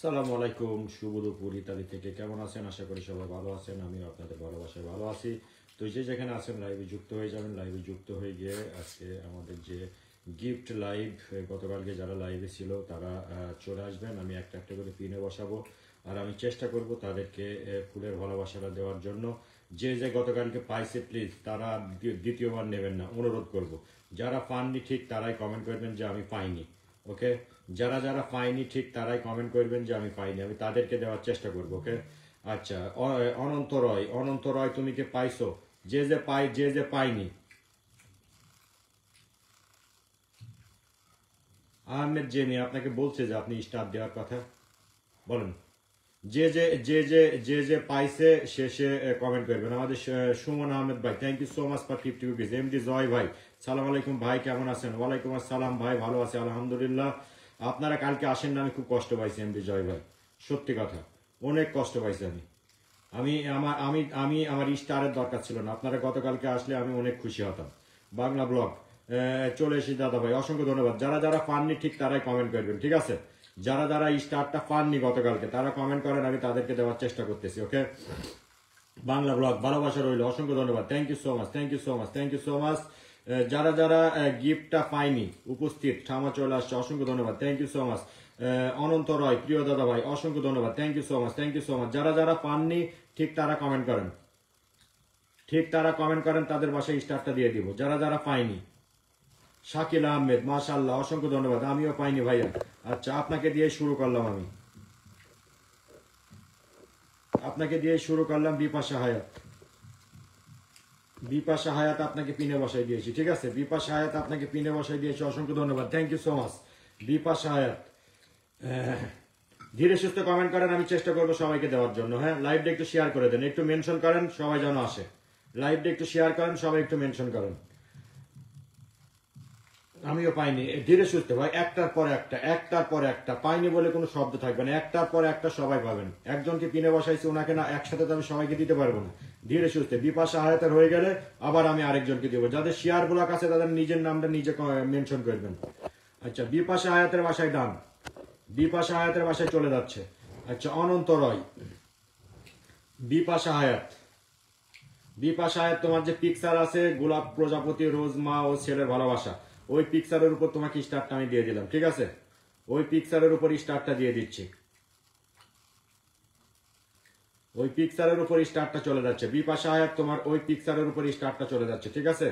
আসসালামু আলাইকুম, শুভ দুপুর ইত্যাদি থেকে কেমন আছেন? আশা করি সবাই ভালো আছেন। আমিও আপনাদের ভালোবাসায় ভালো আছি। তো যে যেখানে আছেন লাইভে যুক্ত হয়ে যাবেন। লাইভে যুক্ত হয়ে গিয়ে আজকে আমাদের যে গিফট লাইভ, গতকালকে যারা লাইভে ছিল তারা চলে আসবেন। আমি একটা একটা করে পিনে বসাবো আর আমি চেষ্টা করব তাদেরকে ফুলের ভালোবাসাটা দেওয়ার জন্য। যে যে গতকালকে পাইছে প্লিজ তারা দ্বিতীয়বার নেবেন না, অনুরোধ করব। যারা পাননি ঠিক তারাই কমেন্ট করবেন যে আমি পাইনি। ওকে, যারা যারা পাইনি ঠিক তারাই কমেন্ট করবেন যে আমি পাইনি, আমি তাদেরকে দেওয়ার চেষ্টা করবো। ওকে, আচ্ছা। অনন্ত রয় তুমি কি পাইছো? যে যে পাইনি। আহমেদ জেমি আপনাকে বলছে যে আপনি স্টার দেওয়ার কথা বলেন। যে যে পাইছে সে কমেন্ট করবেন। আমাদের সুমন আহমেদ ভাই, thank you so much for 50 rupees. MD Joy ভাই, সালাম আলাইকুম ভাই, কেমন আছেন? ওয়ালাইকুম আসসালাম ভাই, ভালো আছি আলহামদুলিল্লাহ। আপনারা কালকে আসেন না, আমি খুব কষ্ট পাইছি এমডি জয় ভাই, সত্যি কথা অনেক কষ্ট পাইছি আমি। আমার স্টারের দরকার ছিল না, আপনারা গতকালকে আসলে আমি অনেক খুশি হতাম। বাংলা ব্লগ চলে এসেছি দাদা ভাই, অসংখ্য ধন্যবাদ। যারা যারা পাননি ঠিক তারাই কমেন্ট করবেন, ঠিক আছে? যারা যারা স্টারটা পাননি গতকালকে তারা কমেন্ট করেন, আমি তাদেরকে দেওয়ার চেষ্টা করতেছি। ওকে, বাংলা ব্লগ ভালোবাসা রইল, অসংখ্য ধন্যবাদ। Thank you so much, thank you so much, thank you so much. যারা যারা গিফটটা পাইনি উপস্থিত ঠামা চলে আসছে, অসংখ্য ধন্যবাদ, thank you so much. Ananta Roy, প্রিয় দাদা ভাই, অসংখ্য ধন্যবাদ, thank you so much, thank you so much. যারা যারা পাননি ঠিক তারা কমেন্ট করেন, ঠিক তারা কমেন্ট করেন, তাদের বাসায় স্টারটা দিয়ে দিব। যারা যারা পাইনি, শাকিল আহমেদ, মাশাআল্লাহ, অসংখ্য ধন্যবাদ। আমিও পাইনি ভাইয়া। আচ্ছা, আপনাকে দিয়ে শুরু করলাম আমি, আপনাকে দিয়ে শুরু করলাম। বিপাশা হায়াত, বিপাশা হায়াত আপনাকে পিনে বসাই দিয়েছি, ঠিক আছে? বিপাশা হায়াত আপনাকে পিনে বসাই দিয়েছি, অসংখ্য ধন্যবাদ, thank you so much. Bipasha Hayat, ধীরে সুস্থ কমেন্ট করেন, আমি চেষ্টা করবো সবাইকে দেওয়ার জন্য। হ্যাঁ, লাইভটা একটু শেয়ার করে দেন, একটু মেনশন করেন, সবাই যেন আসে। লাইভটা একটু শেয়ার করেন, সবাই একটু মেনশন করেন। আমিও পাইনি, ধীরে সুস্থে ভাই, একটার পর একটা, একটার পর একটা পাইনি বলে কোনো শব্দ থাকবে না। একটার পর একটা সবাই পাবেন। একজনকে পিনে বসাইছি, ওনাকে না একসাথে তো আমি সবাইকে দিতে পারবো না। ধীরে সুস্থে বিপাশা হায়াতের হয়ে গেলে আবার আমি আরেকজনকে দেবো। যাদের শেয়ার ব্লক আছে তাদের নিজের নামটা নিজে মেনশন করবেন। আচ্ছা, বিপাশা হায়াতের বাসায় ডান, বিপাশা হায়াতের বাসায় চলে যাচ্ছে। আচ্ছা, অনন্ত রয়, বিপাশা হায়াত, বিপাশা হায়াত, তোমার যে পিকচার আছে গোলাপ প্রজাপতি, রোজ মা ও ছেলের ভালোবাসা, ওই পিকচারের উপর তোমাকে স্টারটা আমি দিয়ে দিলাম, ঠিক আছে? ওই পিকচারের উপর স্টারটা দিয়ে দিচ্ছি, ওই পিকচারের উপর স্টারটা চলে যাচ্ছে। বিপাশা হায়াত, তোমার ওই পিকচারের উপর স্টারটা চলে যাচ্ছে, ঠিক আছে?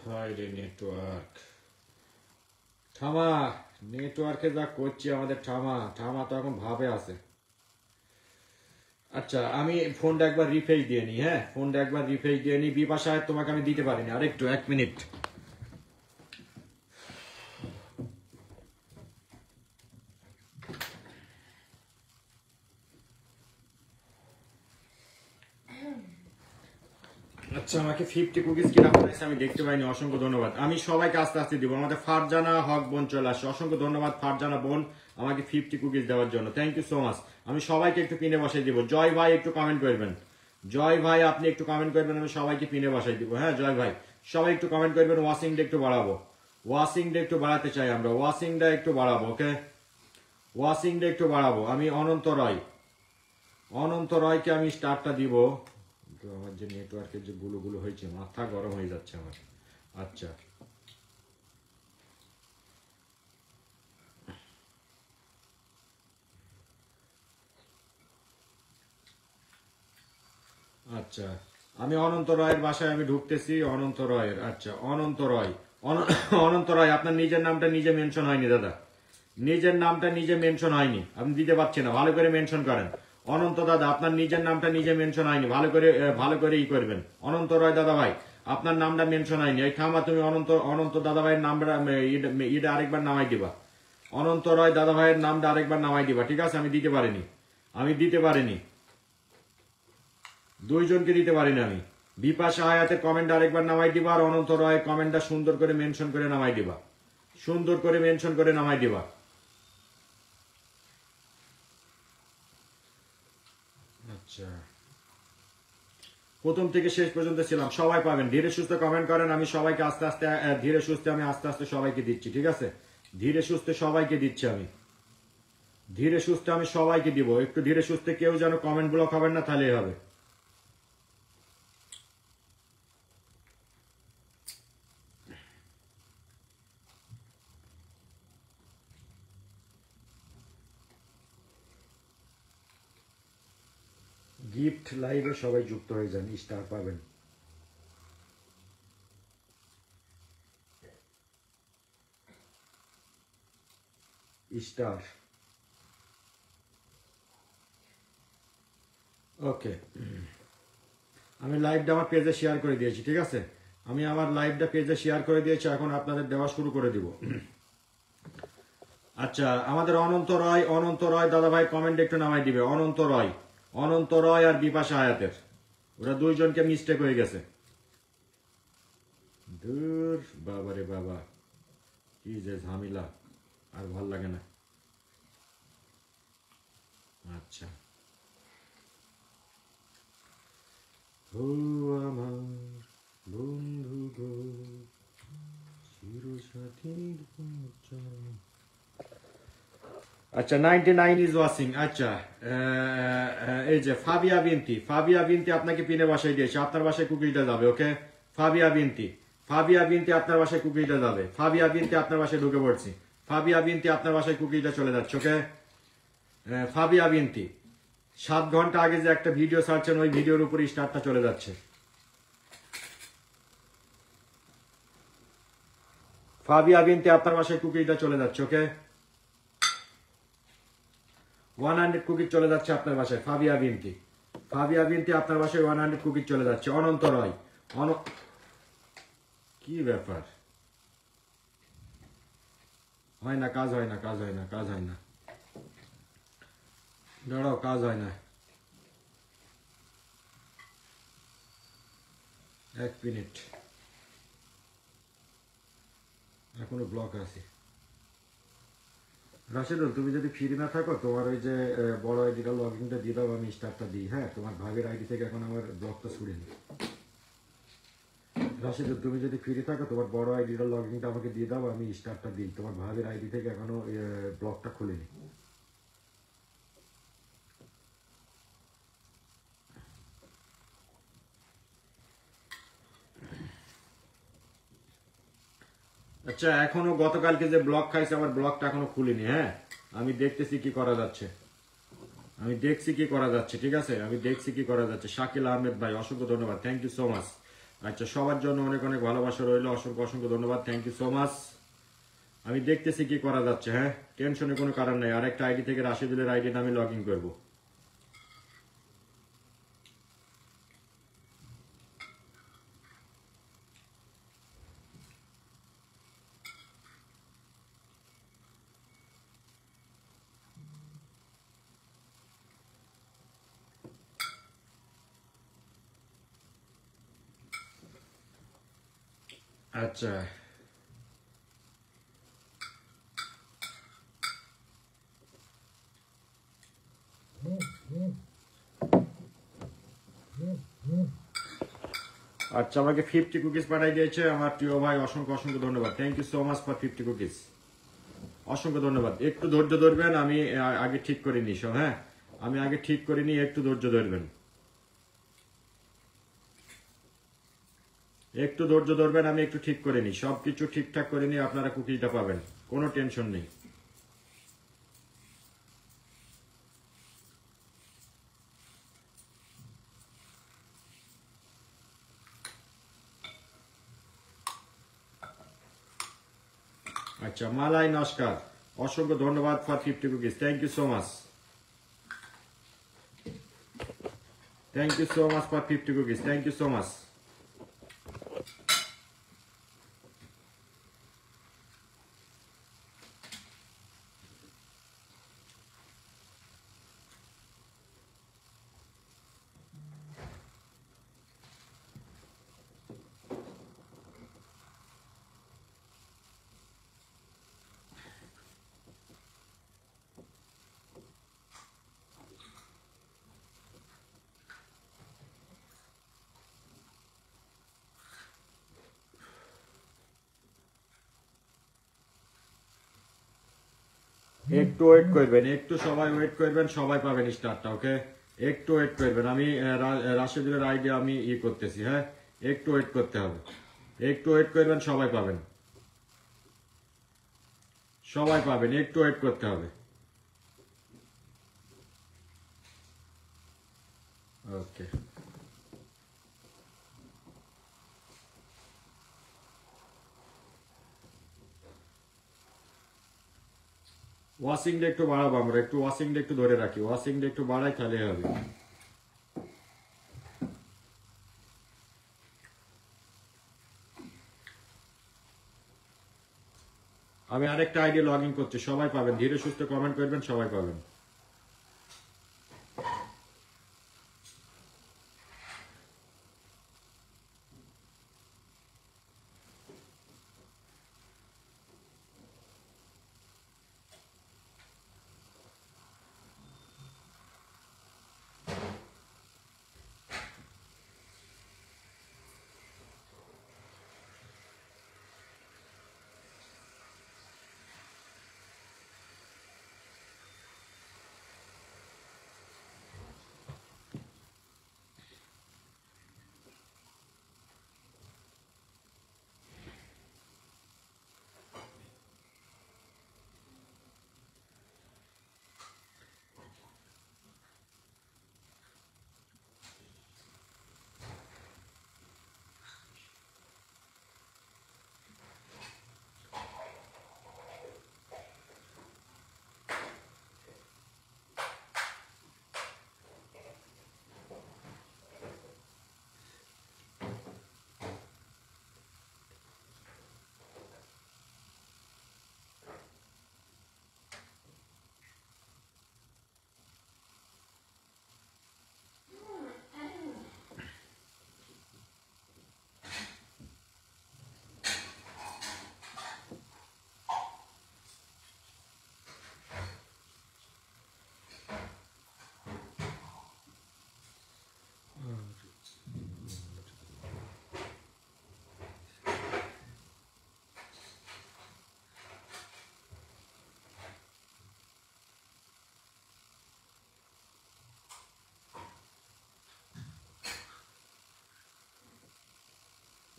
হাই রে নেটওয়ার্ক, ঠামা, নেটওয়ার্কে যা করছি আমাদের, ঠামা ঠামা তো এখন ভাবে আছে। আচ্ছা, আমি ফোনটা একবার রিফ্রেশ দিয়ে নিই। হ্যাঁ, ফোনটা একবার রিফ্রেশ দিয়ে নিই। বিপাশা হায়াত তোমাকে আমি দিতে পারিনি, আরেকটু 1 মিনিট। আচ্ছা, আমাকে 50 কুকিজ কিনা পাঠাইছে, আমি দেখতে পাইনি, অসংখ্য ধন্যবাদ। আমি সবাইকে আস্তে আস্তে দিব। আমাদের ফারজানা হক বোন চলে আসছে, অসংখ্য ধন্যবাদ ফারজানা বোন আমাকে 50 কুকিজ দেওয়ার জন্য, থ্যাংক ইউ সো মাচ। আমি সবাইকে একটু পিনে বসাই দিব। জয় ভাই একটু কমেন্ট করবেন, জয় ভাই আপনি একটু কমেন্ট করবেন, আমি সবাইকে পিনে বসাই দিব। হ্যাঁ জয় ভাই, সবাই একটু কমেন্ট করবেন। ওয়াশিংটা একটু বাড়াবো, ওয়াশিংটা একটু বাড়াতে চাই আমরা, ওয়াশিংটা একটু বাড়াবো। ওকে, ওয়াশিংটা একটু বাড়াবো। আমি অনন্ত রয়, অনন্ত রয়কে আমি স্টারটা দিব। তো আমার যে নেটওয়ার্কের যে গুলো হয়েছে, মাথা গরম হয়ে যাচ্ছে আমার। আচ্ছা, আচ্ছা, আমি অনন্ত রায়ের বাসায় আমি ঢুকতেছি। অনন্ত রায়ের, আচ্ছা অনন্ত রয়, অনন্ত রায়, আপনার নিজের নামটা নিজে মেনশন হয়নি দাদা, নিজের নামটা নিজে মেনশন হয়নি, আপনি দিতে পারছি না, ভালো করে মেনশন করেন। অনন্ত দাদা, আপনার নিজের নামটা নিজে মেনশন হয়নি, ভালো করে ই করবেন। অনন্ত রয় দাদা ভাই, আপনার নামটা মেনশন হয়নি। এই থামা, তুমি অনন্ত অনন্ত দাদা ভাইয়ের নামটা ইটা আরেকবার নামাই দিবা। অনন্ত রয় দাদা ভাইয়ের নামটা আরেকবার নামাই দিবা, ঠিক আছে? আমি দিতে পারিনি, আমি দিতে পারিনি, দুইজনকে দিতে পারিনি আমি। বিপাশা হায়াতের কমেন্ট আরেকবার নামাই দিবা, আর অনন্ত রয়ের কমেন্টটা সুন্দর করে মেনশন করে নামাই দিবা, সুন্দর করে মেনশন করে নামাই দিবা। আচ্ছা, প্রথম থেকে শেষ পর্যন্ত ছিলাম, সবাই পাবেন। ধীরে সুস্থ কমেন্ট করেন, আমি সবাইকে আস্তে আস্তে ধীরে সুস্থে আমি আস্তে আস্তে সবাইকে দিচ্ছি, ঠিক আছে? ধীরে সুস্থে সবাইকে দিচ্ছি আমি, ধীরে সুস্থে আমি সবাইকে দিব। একটু ধীরে সুস্থে, কেউ যেন কমেন্ট ব্লক হবেন না, তাহলেই হবে। গিফট লাইভে সবাই যুক্ত হয়ে যান, স্টার পাবেন। স্টার ওকে, আমি লাইভটা আমার পেজে শেয়ার করে দিয়েছি, ঠিক আছে? আমি আমার লাইভটা পেজে শেয়ার করে দিয়েছি, এখন আপনাদের দেওয়া শুরু করে দিব। আচ্ছা, আমাদের অনন্ত রয় দাদা ভাই কমেন্ট একটু নামাই দিবে। অনন্ত রয় আর বিপাশা হায়াতের, ওরা দুইজনকে মিস্টেক হয়ে গেছে। দূর বাবা রে বাবা, কি যে ঝামেলা, আর ভাল লাগে না। আচ্ছা, ও আমার বন্ধু গো, চিরসাথীর পরিচয়। আচ্ছা, 99 ইজ ওয়াচিং। আচ্ছা, এই যে ফাবিয়া বিনতি আপনাকে পিনে বাসায় দিয়েছে, আপনার বাসায় কুকিজটা যাবে। ওকে, ফাবিয়া বিনতি আপনার বাসায় কুকিজটা যাবে। ফাবিয়া বিনতি আপনার বাসায় ঢুকে পড়ছি। ফাবিয়া বিনতি আপনার বাসায় কুকিজটা চলে যাচ্ছে। ওকে, ফাবিয়া বিনতি 7 ঘন্টা আগে যে একটা ভিডিও ছাড়ছেন, ওই ভিডিওর উপর স্টারটা চলে যাচ্ছে। ফাবিয়া বিনতি আপনার বাসায় কুকিজটা চলে যাচ্ছে। ওকে, 100 কুকিজ চলে যাচ্ছে আপনার বাসায়। ফাবিয়া বিনতি আপনার বাসায় 100 কুকিজ চলে যাচ্ছে। অনন্ত রয়, কি ব্যাপার, হয় না, কাজ হয় না, দাঁড়াও, কাজ হয় না। 1 মিনিট, এখনো ব্লক আছে। রাশেদুল, তুমি যদি ফ্রি না থাকো, তোমার ওই যে বড় আইডিটা লগইনটা দিয়ে দাও, আমি স্টারটা দিই। হ্যাঁ, তোমার ভাগের আইডি থেকে এখন আমার ব্লকটা ছুড়ে নি। রাশেদুল, তুমি যদি ফ্রি থাকো, তোমার বড় আইডিটা লগইনটা আমাকে দিয়ে দাও, আমি স্টারটা দিই। তোমার ভাগের আইডি থেকে এখনো ব্লকটা খুলিনি। আচ্ছা, এখনো গতকালকে যে ব্লক খাইছে, আমার ব্লকটা এখনো খুলিনি। হ্যাঁ, আমি দেখতেছি কি করা যাচ্ছে, ঠিক আছে? আমি দেখছি কি করা যাচ্ছে। শাকিল আহমেদ ভাই, অসংখ্য ধন্যবাদ, থ্যাংক ইউ সো মাচ। আচ্ছা, সবার জন্য অনেক অনেক ভালোবাসা রইল, অসংখ্য ধন্যবাদ, থ্যাংক ইউ সো মাচ। আমি দেখতেছি কি করা যাচ্ছে। হ্যাঁ, টেনশনের কোনো কারণ নেই। আরেকটা আইডি থেকে রাশিদুলের আইডিটা আমি লগ ইন করবো। আচ্ছা, আচ্ছা, আমাকে 50 কুকিজ পাঠাই দিয়েছে আমার প্রিয় ভাই, অসংখ্য ধন্যবাদ, thank you so much for 50 cookies, অসংখ্য ধন্যবাদ। একটু ধৈর্য ধরবেন, আমি আগে ঠিক করে নি সব। হ্যাঁ, আমি আগে ঠিক করে নি, একটু ধৈর্য ধরবেন, আমি একটু ঠিক করে নি, সবকিছু ঠিকঠাক করে নি, আপনারা কুকিজটা পাবেন, কোনো টেনশন নেই। আচ্ছা, মালাই নমস্কার, অসংখ্য ধন্যবাদ for 50 cookies, thank you so much, for 50 cookies, thank you so much. একটু ওয়েট করবেন, একটু সবাই ওয়েট করবেন, সবাই পাবেন স্টারটা। ওকে, একটু ওয়েট করবেন। আমি রাশেদুলের আইডিয়া আমি করতেছি। হ্যাঁ, একটু ওয়েট করতে হবে, একটু ওয়েট করবেন, সবাই পাবেন, সবাই পাবেন, একটু ওয়েট করতে হবে। ওকে, ওয়াশিংটা একটু বাড়াবো আমরা, একটু ওয়াশিংটা একটু ধরে রাখি, ওয়াশিংটা একটু বাড়াই তাহলে হবে। আমি আরেকটা আইডি লগ ইন করছি, সবাই পাবেন, ধীরে সুস্থ কমেন্ট করবেন, সবাই পাবেন।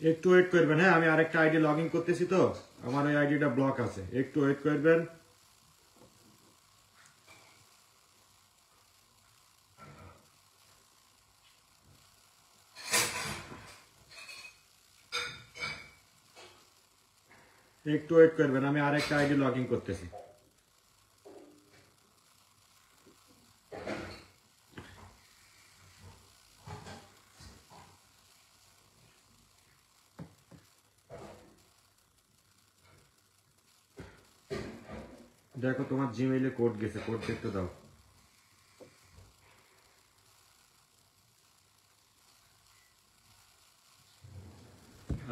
একটু ওয়েট করবেন। হ্যাঁ, আমি আরেকটা আইডি লগ ইন করতেছি, তো আমার ওই আইডিটা ব্লক আছে, একটু ওয়েট করবেন। একটু ওয়েট করবেন, আমি আরেকটা আইডি লগ ইন করতেছি। দেখো তোমার জিমেইলে কোড গেছে, কোড দেখতে দাও।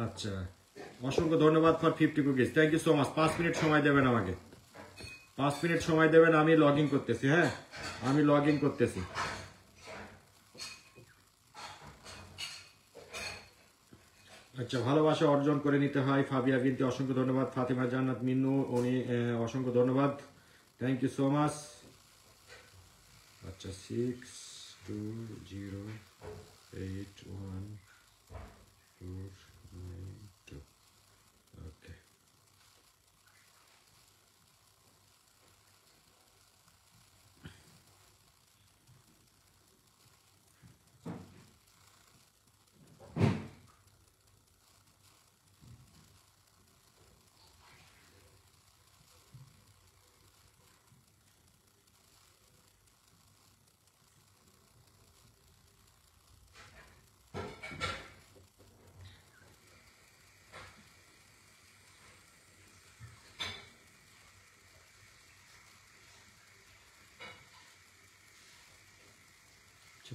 আচ্ছা, অসংখ্য ধন্যবাদ for 50 cookies, thank you so much. 5 minute সময় দেবেন আমাকে, 5 মিনিট সময় দেবেন, আমি লগ ইন করতেছি। হ্যাঁ, আমি লগ ইন করতেছি। আচ্ছা, ভালোবাসা অর্জন করে নিতে হয়। ফাবিয়া বিনতে অসংখ্য ধন্যবাদ। ফাতিমা জান্নাত মিন্নু, উনি অসংখ্য ধন্যবাদ, থ্যাংক ইউ সো মাচ। আচ্ছা, 62081492। ওকে,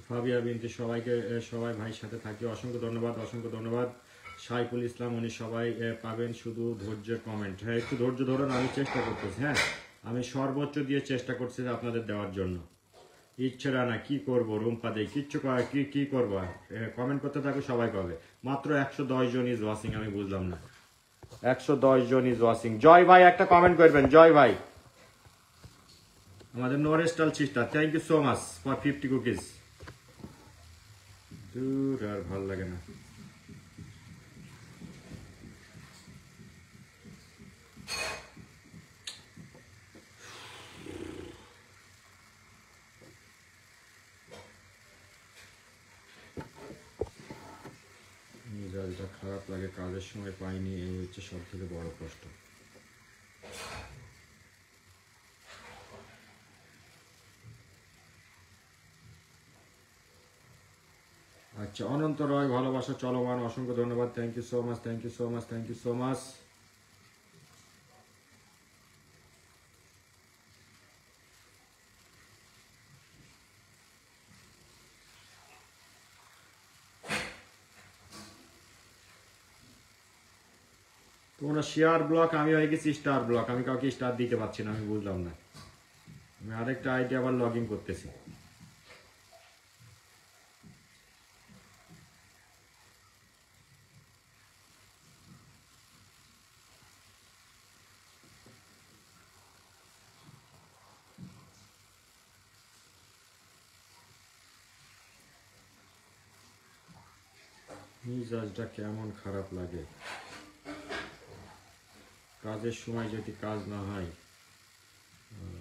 ফাবিয়া বিনতে সবাইকে, সবাই ভাইয়ের সাথে থাকি, অসংখ্য ধন্যবাদ, অসংখ্য ধন্যবাদ। সাইফুল ইসলাম, উনি সবাই পাবেন, শুধু ধৈর্যের কমেন্ট। হ্যাঁ, একটু ধৈর্য ধরুন, আমি চেষ্টা করতেছি। হ্যাঁ, আমি সর্বোচ্চ দিয়ে চেষ্টা করছি যে আপনাদের দেওয়ার জন্য। ইচ্ছেরা না, কি করব রুম্পা দেই, কিচ্ছু কি করবো, কমেন্ট করতে থাকো, সবাই পাবে। মাত্র 110 জন ইজ ওয়াচিং, আমি বুঝলাম না। 110 জন ইজ ওয়াচিং। জয় ভাই একটা কমেন্ট করবেন, জয় ভাই। আমাদের নরেস্টাল sister, thank you so much for 50 cookies. দূর আর ভাল লাগে না। মেজাজটা খারাপ লাগে, কাজের সময় পাইনি, এই হচ্ছে সব থেকে বড় কষ্ট। আচ্ছা, অনন্ত রয় ভালোবাসা চলমান, অসংখ্য ধন্যবাদ, thank you so much, thank you so much, thank you so much. তোমরা শেয়ার ব্লক, আমি হয়ে গেছি স্টার ব্লক, আমি কাউকে স্টার দিতে পারছি না, আমি বুঝলাম না। আমি আরেকটা আইডি আবার লগ ইন করতেছি। মিজাজটা কেমন খারাপ লাগে, কাজের সময় যদি কাজ না হয়।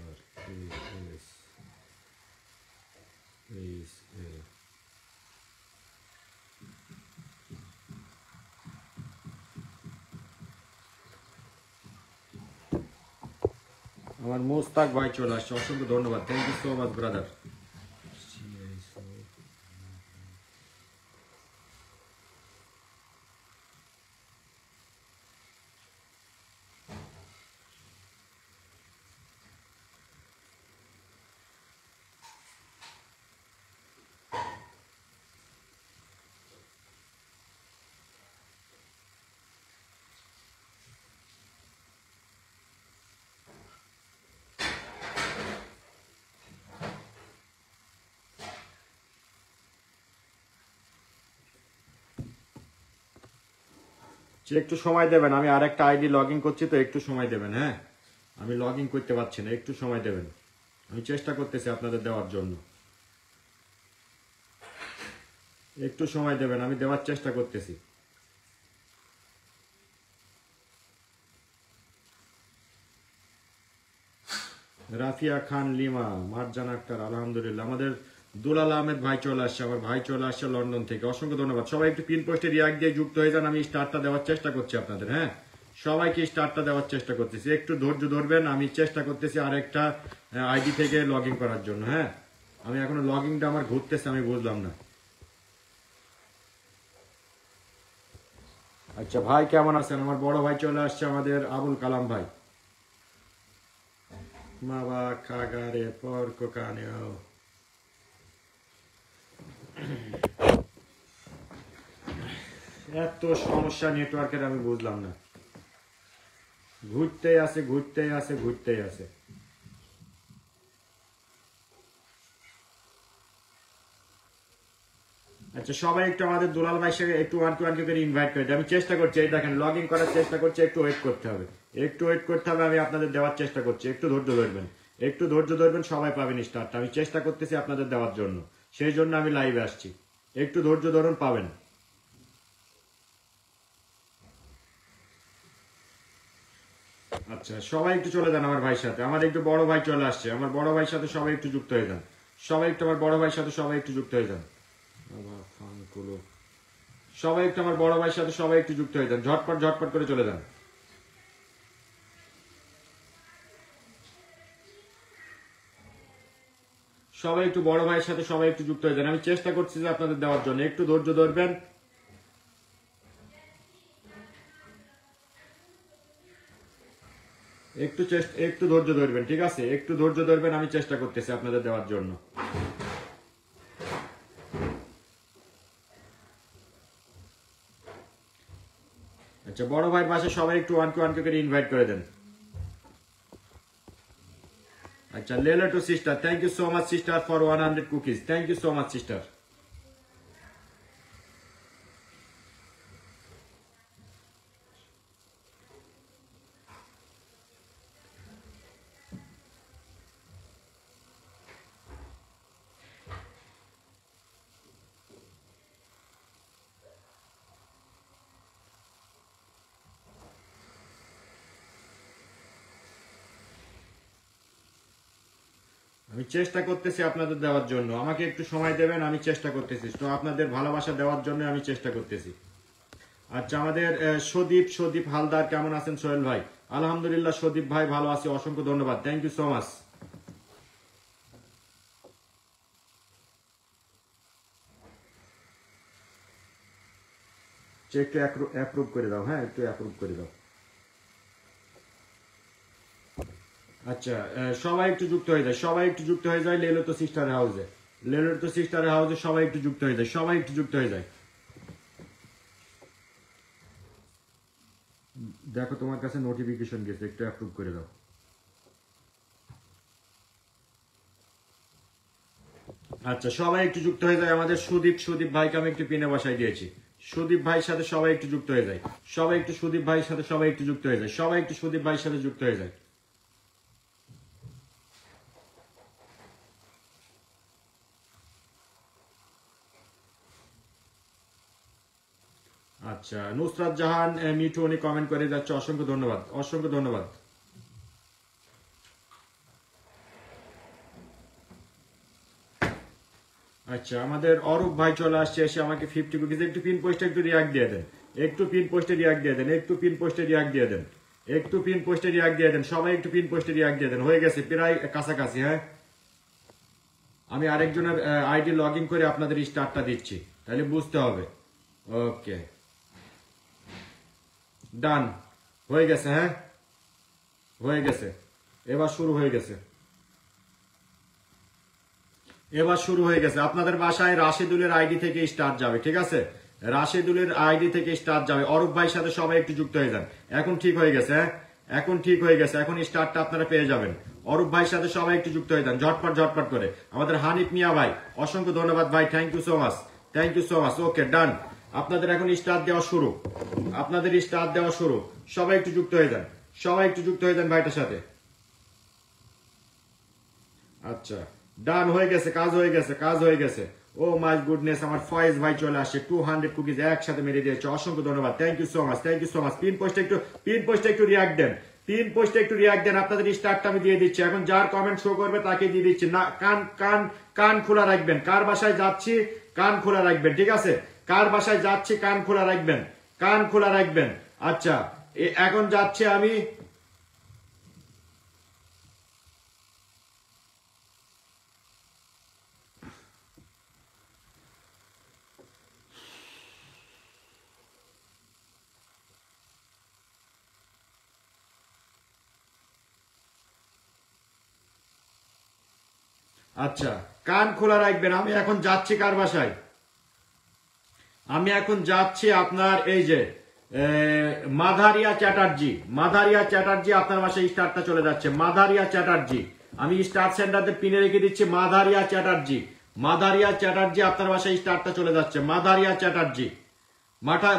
আর আমার মোস্তাক ভাই চলে আসছে, অসংখ্য ধন্যবাদ, thank you so much brother. একটু সময় দেবেন, আমি আরেকটা আইডি লগ ইন করছি, তো একটু সময় দেবেন। হ্যাঁ, আমি লগ ইন করতে পারছি না, একটু সময় দেবেন, আমি চেষ্টা করতেছি আপনাদের দেওয়ার জন্য। একটু সময় দেবেন, আমি দেওয়ার চেষ্টা করতেছি। রাফিয়া খান লিমা, মারজান আক্তার, আলহামদুলিল্লাহ। আমাদের দুলাল আহমেদ ভাই চলে আসছে, আমার ভাই চলে আসছে লন্ডন থেকে, অসংখ্য ধন্যবাদ। সবাই একটু পিন পোস্টে রিয়াক্ট দিয়ে যুক্ত হয়ে যান, আমি স্টারটা দেওয়ার চেষ্টা করছি আপনাদের। হ্যাঁ, সবাইকে স্টারটা দেওয়ার চেষ্টা করতেছি, একটু ধৈর্য ধরবেন, আমি চেষ্টা করতেছি আরেকটা আইডি থেকে লগ ইন করার জন্য। হ্যাঁ, আমি এখনো লগ ইনটা আমার ঘুরতেছে, আমি বুঝলাম না। আচ্ছা ভাই কেমন আছেন? আমার বড় ভাই চলে আসছে, আমাদের আবুল কালাম ভাই। মাবা কাগারে পর কানেও, এত সমস্যা নেটওয়ার্কের, আমি বুঝলাম না, ঘুরতেই আছে ঘুরতেই আছে ঘুরতেই আছে। আচ্ছা, সবাই একটু আমাদের দুলাল ভাই সাথে একটু 1 to 1 করে ইনভাইট করে দিই, আমি চেষ্টা করছি। এই দেখেন লগ ইন করার চেষ্টা করছি, একটু ওয়েট করতে হবে, একটু ওয়েট করতে হবে, আমি আপনাদের দেওয়ার চেষ্টা করছি, একটু ধৈর্য ধরবেন, একটু ধৈর্য ধরবেন, সবাই পাবেন স্টারটা, আমি চেষ্টা করতেছি আপনাদের দেওয়ার জন্য, সেই জন্য আমি লাইভে আসছি, একটু ধৈর্য ধরুন, পাবেন। আচ্ছা, সবাই একটু চলে যান আমার ভাইয়ের সাথে, আমার একটু বড় ভাই চলে আসছে, আমার বড় ভাইয়ের সাথে সবাই একটু যুক্ত হয়ে যান, সবাই একটু আমার বড় ভাইয়ের সাথে সবাই একটু যুক্ত হয়ে যান, সবাই একটু আমার বড় ভাইয়ের সাথে সবাই একটু যুক্ত হয়ে যান, ঝটপট ঝটপট করে চলে যান। সবাই একটু বড় ভাইয়ের সাথে সবাই একটু যুক্ত হয়ে যান, আমি চেষ্টা করছি যে আপনাদের দেওয়ার জন্য, একটু ধৈর্য ধরবেন। একটু ধৈর্য ধরবেন, ঠিক আছে, একটু ধৈর্য ধরবেন, আমি চেষ্টা করতেছি আপনাদের দেওয়ার জন্য। আচ্ছা, বড় ভাইয়ের পাশে সবাই একটু 1 to 1 করে ইনভাইট করে দেন। আচ্ছা, লেলা টু sister, thank you so much sister for 100 cookies, thank you so much sister. আমি চেষ্টা করতেছি আপনাদের দেওয়ার জন্য, আমাকে একটু সময় দেবেন, আমি চেষ্টা করতেছি, তো আপনাদের ভালোবাসা দেওয়ার জন্য আমি চেষ্টা করতেছি। আচ্ছা, আমাদের সদীপ হালদার কেমন আছেন সোহেল ভাই? আলহামদুলিল্লাহ সদীপ ভাই ভালো আছি, অসংখ্য ধন্যবাদ, থ্যাংক ইউ সো মাচ। একটু অ্যাপ্রুভ করে দাও, হ্যাঁ একটু অ্যাপ্রুভ করে দাও। আচ্ছা, সবাই একটু যুক্ত হয়ে যায়, সবাই একটু যুক্ত হয়ে যায় লেলো তো সিস্টার হাউসে, লেলো তো সিস্টার হাউসে সবাই একটু যুক্ত হয়ে যায়, সবাই একটু যুক্ত হয়ে যায়। দেখো তোমার কাছে নোটিফিকেশন গেছে, একটু অ্যাপ্রুভ করে দাও। আচ্ছা, সবাই একটু যুক্ত হয়ে যায়। আমাদের সুদীপ ভাইকে আমি একটু পিনে বসাই দিয়েছি, সুদীপ ভাইয়ের সাথে সবাই একটু যুক্ত হয়ে যায়, সবাই একটু সুদীপ ভাইয়ের সাথে সবাই একটু যুক্ত হয়ে যায়, সবাই একটু সুদীপ ভাইয়ের সাথে যুক্ত হয়ে যায়। আচ্ছা, নুসরাত জাহান মিঠু উনি কমেন্ট করে যাচ্ছে, অসংখ্য ধন্যবাদ, অসংখ্য ধন্যবাদ। আচ্ছা, আমাদের অরূপ ভাই চলে আসছে, এসে আমাকে 50 কুকিজ, একটু পিন পোস্টে একটু রিয়াক্ট দিয়ে দেন, একটু পিন পোস্টে রিয়াক্ট দিয়ে দেন, একটু পিন পোস্টে রিয়াক্ট দিয়ে দেন, একটু পিন পোস্টে রিয়াক্ট দিয়ে দেন, সবাই একটু পিন পোস্টে রিয়াক্ট দিয়ে দেন। হয়ে গেছে প্রায় কাছাকাছি, হ্যাঁ আমি আরেকজনের আইডি লগ ইন করে আপনাদের স্টার্টটা দিচ্ছি, তাহলে বুঝতে হবে। ওকে, ডান হয়ে গেছে, হ্যাঁ হয়ে গেছে, এবার শুরু হয়ে গেছে, এবার শুরু হয়ে গেছে। আপনাদের বাসায় রাশেদুলের আইডি থেকে স্টার্ট যাবে, ঠিক আছে, রাশেদুলের আইডি থেকে স্টার্ট যাবে। অরূপ ভাইয়ের সাথে সবাই একটু যুক্ত হয়ে যান, এখন ঠিক হয়ে গেছে, হ্যাঁ এখন ঠিক হয়ে গেছে, এখন স্টার্টটা আপনারা পেয়ে যাবেন। অরূপ ভাইয়ের সাথে সবাই একটু যুক্ত হয়ে যান, ঝটপট ঝটপট করে। আমাদের হানিফ মিয়া ভাই অসংখ্য ধন্যবাদ ভাই, thank you so much, thank you so much. Okay done, আপনাদের এখন স্টার্ট দেওয়া শুরু, আপনাদের স্টার্ট দেওয়া শুরু, সবাই একটু যুক্ত হয়ে যান, সবাই একটু যুক্ত হয়ে যান ভাইটার সাথে। আচ্ছা, ডান হয়ে গেছে, কাজ হয়ে গেছে, কাজ হয়ে গেছে। ও মাই গুডনেস, আমার ফয়েজ ভাই চলে আসছে, 200 কুকিজ একসাথে মেরে দিয়েছে, অসংখ্য ধন্যবাদ, thank you so much, thank you so much. Pin পোস্টে একটু রিয়াক্ট দেন, পিন পোস্টে একটু রিয়াক্ট দেন। আপনাদের স্টার্টটা আমি দিয়ে দিচ্ছি, এখন যার কমেন্ট শো করবে তাকে দিয়ে দিচ্ছি। না, কান কান কান খোলা রাখবেন, কার বাসায় যাচ্ছি কান খোলা রাখবেন, ঠিক আছে, কার বাসায় যাচ্ছি কান খোলা রাখবেন, কান খোলা রাখবেন। আচ্ছা, এখন যাচ্ছে আমি। আচ্ছা, কান খোলা রাখবেন, আমি এখন যাচ্ছি কার বাসায়, আমি এখন যাচ্ছি আপনার এই যে মাধারিয়া চ্যাটার্জি, মাধারিয়া চ্যাটার্জি আপনার বাসায় স্টার্টটা চলে যাচ্ছে, মাধারিয়া চ্যাটার্জি। আমি স্টার্ট সেন্টারতে পিনে রেখে দিচ্ছি, মাধারিয়া চ্যাটার্জি, মাধারিয়া চ্যাটার্জি আপনার বাসায় স্টার্টটা চলে যাচ্ছে, মাধারিয়া চ্যাটার্জি,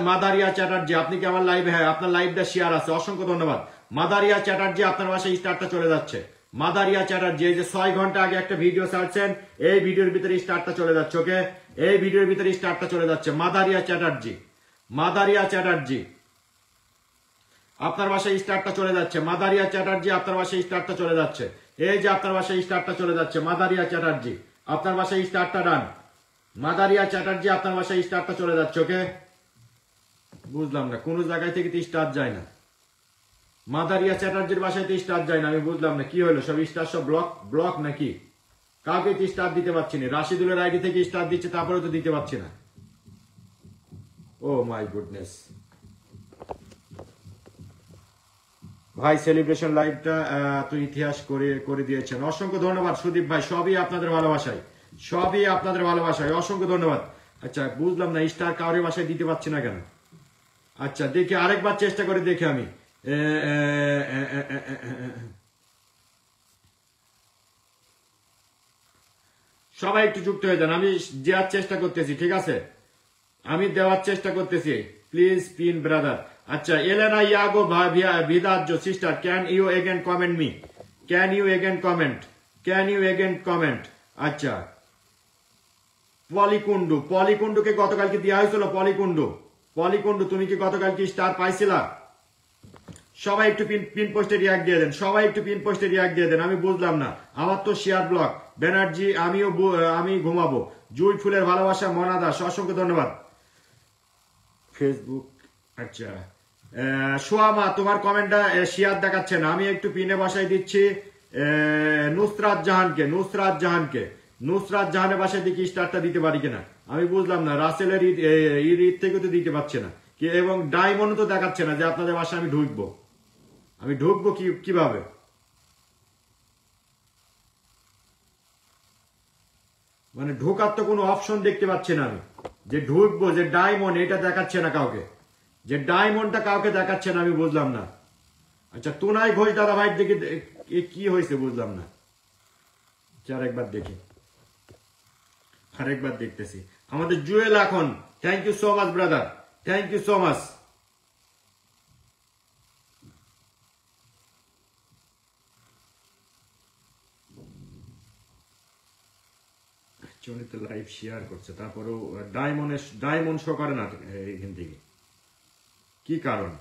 মাধারিয়া চ্যাটার্জি। আপনি কি আমার লাইভে? হ্যাঁ, আপনার লাইভটা শেয়ার আছে, অসংখ্য ধন্যবাদ। মাধারিয়া চ্যাটার্জি আপনার বাসায় স্টার্টটা চলে যাচ্ছে, মাদারিয়া চ্যাটার্জি। এই যে 6 ঘন্টা আগে একটা ভিডিও ছাড়ছেন, এই ভিডিওর ভিতরে স্টার্টটা চলে যাচ্ছে, ওকে, এই ভিডিওর ভিতরে স্টার্টটা চলে যাচ্ছে, মাদারিয়া চ্যাটার্জি, মাদারিয়া চ্যাটার্জি আপনার বাসায় স্টার্টটা চলে যাচ্ছে, মাদারিয়া চ্যাটার্জি আপনার বাসায় স্টার্টটা চলে যাচ্ছে। এই যে আপনার বাসায় স্টার্টটা চলে যাচ্ছে, মাদারিয়া চ্যাটার্জি আপনার বাসায় স্টার্টটা ডান, মাদারিয়া চ্যাটার্জি আপনার বাসায় স্টার্টটা চলে যাচ্ছে, ওকে। বুঝলাম না, কোন জায়গায় থেকে স্টার্ট যায় না, মাদারিয়া চ্যাটার্জির বাসায় স্টার্ট যায় না, আমি বুঝলাম না কি হলো, সব স্টার সব ব্লক ব্লক নাকি, কাউকে স্টার্ট দিতে পারছি না। রাশিদুলের আইডি থেকে স্টার্ট দিচ্ছে, তারপরে তো দিতে পারছি না। ও মাই গুডনেস ভাই, সেলিব্রেশন লাইভটা তো ইতিহাস করে দিয়েছেন, অসংখ্য ধন্যবাদ সুদীপ ভাই, সবই আপনাদের ভালোবাসায়, সবই আপনাদের ভালোবাসায়, অসংখ্য ধন্যবাদ। আচ্ছা, বুঝলাম না স্টার কাউরের বাসায় দিতে পারছি না কেন। আচ্ছা, দেখি আরেকবার চেষ্টা করে দেখি আমি। সবাই একটু যুক্ত হয়ে যান, আমি দেওয়ার চেষ্টা করতেছি, ঠিক আছে, আমি দেওয়ার চেষ্টা করতেছি, প্লিজ পিন ব্রাদার। আচ্ছা, এলেনা ইয়াগো ভিদার্জো sister, can you again comment me, can you again comment, can you again comment. আচ্ছা, পলিকুন্ডু, পলিকুন্ডুকে গতকালকে দেওয়া হয়েছিল, পলিকুন্ডু, পলিকুন্ডু তুমি কি গতকালকে স্টার পাইছিলা? সবাই একটু পিন পোস্টে রিয়াক্ট দিয়ে দেন, সবাই একটু পিন পোস্টে রিয়াক্ট দিয়ে দেন। আমি বুঝলাম না, আমার তো শেয়ার ব্লক। ব্যানার্জি আমি ঘুমাবো। জুই ফুলের ভালোবাসা, মনা দাস অসংখ্য ধন্যবাদ। ফেসবুক আচ্ছা, সোয়ামা তোমার কমেন্টটা শেয়ার দেখাচ্ছে না, আমি একটু পিনে বসাই দিচ্ছি। নুসরাত জাহানকে নুসরাত জাহানের বাসায় দেখি স্টারটা দিতে পারি কিনা, আমি বুঝলাম না। রাসেলের ঈদ থেকে তো দিতে পারছে না এবং ডায়মন্ড তো দেখাচ্ছে না যে আপনাদের বাসায় আমি ঢুকবো কিভাবে? মানে ঢোকার তো কোনো অপশন দেখতে পাচ্ছি না আমি, যে ঢুকবো যে ডায়মন্ড এটা দেখাচ্ছে না কাউকে, যে ডায়মন্ডটা কাউকে দেখাচ্ছে না, আমি বুঝলাম না। আচ্ছা তুনাই ঘোষ দাদা ভাই দেখি কি হয়েছে বুঝলাম না। আরেকবার দেখি, আরেকবার দেখতেছি। আমাদের জুয়েল এখন, thank you so much brother, thank you so much. চনিত লাইভ শেয়ার করছে, তারপরেও ডায়মন্ড শো করে না এখান থেকে, কি কারণ?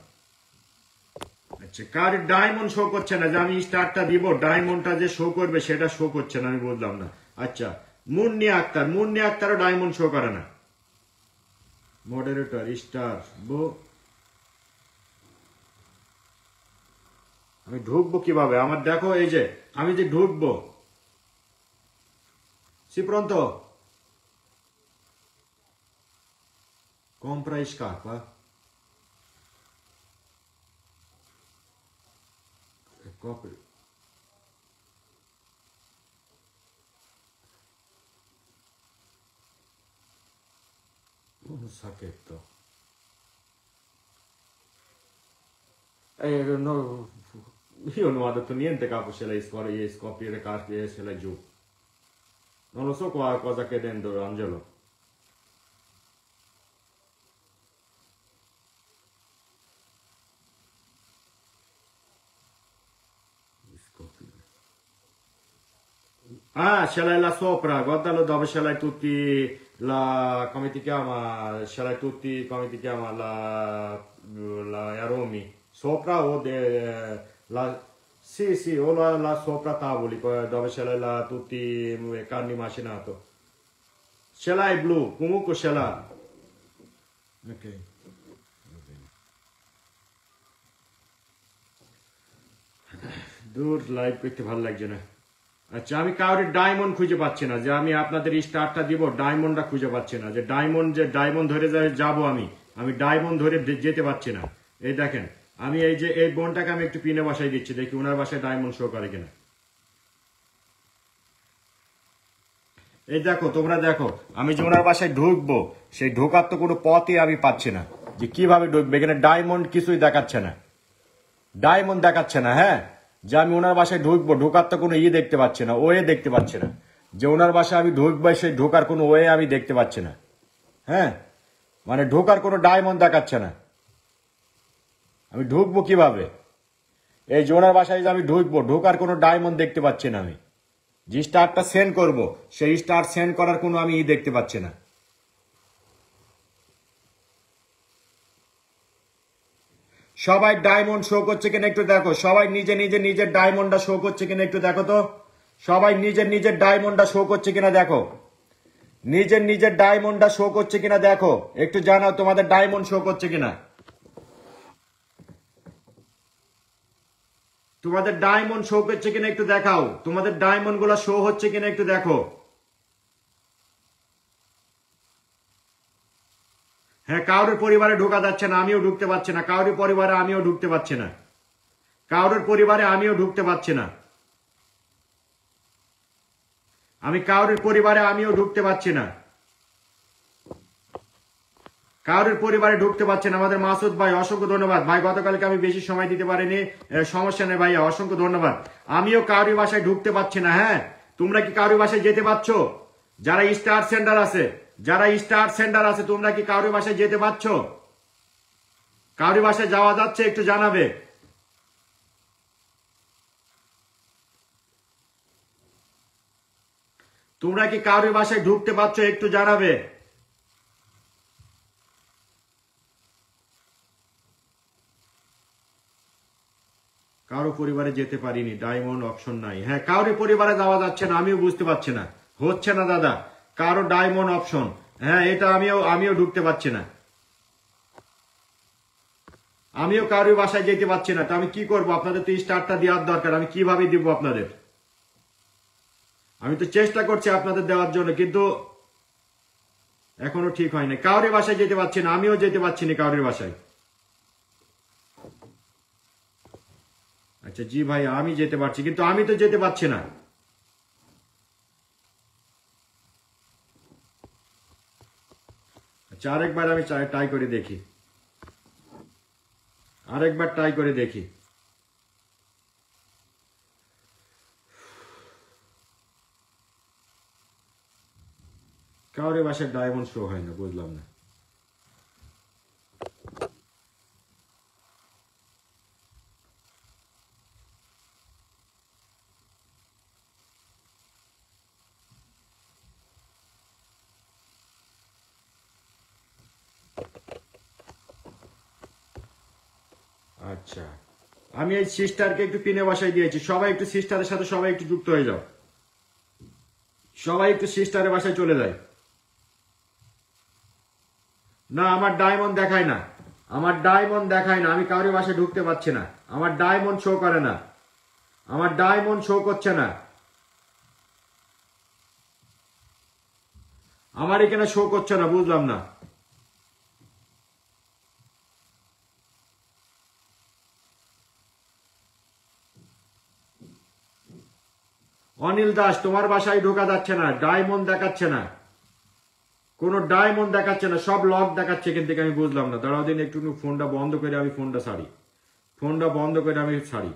আচ্ছা কার ডায়মন্ড শো করছে না, যে আমি স্টারটা দিব ডায়মন্ডটা যে শো করবে সেটা শো করছে না, আমি বুঝলাম না। আচ্ছা মুন্নি আক্তারও ডায়মন্ড শো করে না। মডারেটর স্টার আমি ঢুকবো কিভাবে? আমার দেখো এই যে আমি যে ঢুকবো সিপ্রন্ত compra e scarpa. E copri. Un sacchetto. No, io non ho detto niente capo se lei scoprire carte e se lei giù. Non lo so cosa che dentro Angelo. Ah, ce l'hai là sopra, guardalo dove ce l'hai tutti, come ti chiama, ce l'hai tutti, come ti chiama, la aromi, sopra o sì, o là sopra tavoli, dove ce l'hai là tutti carni macinato. Ce l'hai blu, comunque ce l'ha. Ok. দূর live করতে ভালো লাগছে না। আচ্ছা আমি কাউরে diamond খুঁজে পাচ্ছি না, যে আমি আপনাদের স্টারটা দিব ডায়মন্ডটা খুঁজে পাচ্ছি না, যে ডায়মন্ড ধরে যাব আমি ডায়মন্ড ধরে যেতে পারছি না। এই দেখেন আমি এই যে এই বোনটাকে আমি একটু পিনে বসাই দিচ্ছি, দেখি ওনার বাসায় ডায়মন্ড শো করে কিনা। এই দেখো তোমরা দেখো, আমি যে ওনার বাসায় ঢুকবো সেই ঢোকার তো কোনো পথই আমি পাচ্ছি না, যে কিভাবে ঢুকবে। এখানে ডায়মন্ড কিছুই দেখাচ্ছে না, ডায়মন্ড দেখাচ্ছে না। হ্যাঁ, যে আমি ওনার বাসায় ঢুকবো ঢোকার তো কোনো দেখতে পাচ্ছি না, ওয়ে দেখতে পাচ্ছি না, যে ওনার বাসায় আমি ঢুকবো সেই ঢোকার কোনো ওয়ে আমি দেখতে পাচ্ছি না। হ্যাঁ, মানে ঢোকার কোনো ডায়মন্ড দেখাচ্ছে না, আমি ঢুকবো কিভাবে? এই যে ওনার বাসায় যে আমি ঢুকবো ঢোকার কোনো ডায়মন্ড দেখতে পাচ্ছি না, আমি যে স্টারটা সেন্ড করব সেই স্টার সেন্ড করার কোনো আমি দেখতে পাচ্ছি না। সবাই ডায়মন্ড শো করছে কিনা একটু দেখো, সবাই নিজের ডায়মন্ডটা শো করছে কিনা একটু দেখো তো, সবাই নিজের ডায়মন্ডটা শো করছে কিনা দেখো, নিজের ডায়মন্ডটা শো করছে কিনা দেখো, একটু জানাও তোমাদের ডায়মন্ড শো করছে কিনা, তোমাদের ডায়মন্ড শো করছে কিনা একটু দেখাও, তোমাদের ডায়মন্ড গুলা শো হচ্ছে কিনা একটু দেখো। হ্যাঁ, কারোর পরিবারে ঢোকা যাচ্ছে না, আমিও ঢুকতে পারছি না, কারোর পরিবারে আমিও ঢুকতে পারছি না, কারোর পরিবারে আমিও ঢুকতে পারছি না, আমি কারোর পরিবারে আমিও ঢুকতে পারছি না, কারোর পরিবারে ঢুকতে পারছে না। আমাদের মাসুদ ভাই অসংখ্য ধন্যবাদ ভাই, গতকালকে আমি বেশি সময় দিতে পারিনি, সমস্যা নেই ভাইয়া, অসংখ্য ধন্যবাদ। আমিও কারোর বাসায় ঢুকতে পারছি না। হ্যাঁ, তোমরা কি কারোর বাসায় যেতে পারছো? যারা স্টার সেন্টার আছে তোমরা কি কারোর বাসায় যেতে পারছো? কারোর বাসায় যাওয়া যাচ্ছে একটু জানাবে। তোমরা কি কারোর বাসায় ঢুকতে পারছো একটু জানাবে। কারো পরিবারে যেতে পারিনি, ডায়মন্ড অপশন নাই। হ্যাঁ, কারোর পরিবারে যাওয়া যাচ্ছে না, আমিও বুঝতে পারছি না, হচ্ছে না দাদা কারো ডায়মন্ড অপশন। হ্যাঁ, এটা আমিও ঢুকতে পারছি না, আমিও কারোর বাসায় যেতে পারছি না। তো আমি কি করবো? আপনাদের তো স্টারটা দেওয়ার দরকার, আমি কিভাবে দিব আপনাদের? আমি তো চেষ্টা করছি আপনাদের দেওয়ার জন্য, কিন্তু এখনো ঠিক হয় না। কারোর বাসায় যেতে পারছি না, আমিও যেতে পারছি না কারোর বাসায়। আচ্ছা জি ভাই, আমি যেতে পারছি, কিন্তু আমি তো যেতে পারছি না। আচ্ছা, আরেকবার আমি ট্রাই করে দেখি, আরেকবার ট্রাই করে দেখি। কারোর বাসায় ডায়মন্ড শো হয় না, বুঝলাম না। আচ্ছা, আমি এই সিস্টারকে একটু পিনে বাসায় দিয়েছি, সবাই একটু সিস্টারের সাথে সবাই একটু যুক্ত হয়ে যাও, সবাই একটু সিস্টারের বাসায় চলে যায়। না, আমার ডায়মন্ড দেখায় না, আমার ডায়মন্ড দেখায় না, আমি কারোর বাসায় ঢুকতে পারছি না, আমার ডায়মন্ড শো করে না, আমার ডায়মন্ড শো করছে না, আমার এখানে শো করছে না, বুঝলাম না। অনিল দাস, তোমার বাসায় ঢোকা যাচ্ছে না, ডায়মন্ড দেখাচ্ছে না, কোনো ডায়মন্ড দেখাচ্ছে না, সব লক দেখাচ্ছে, কিন্তু আমি বুঝলাম না। দাঁড়াও দিন, একটু ফোনটা বন্ধ করে আমি ফোনটা ছাড়ি, ফোনটা বন্ধ করে আমি ছাড়ি।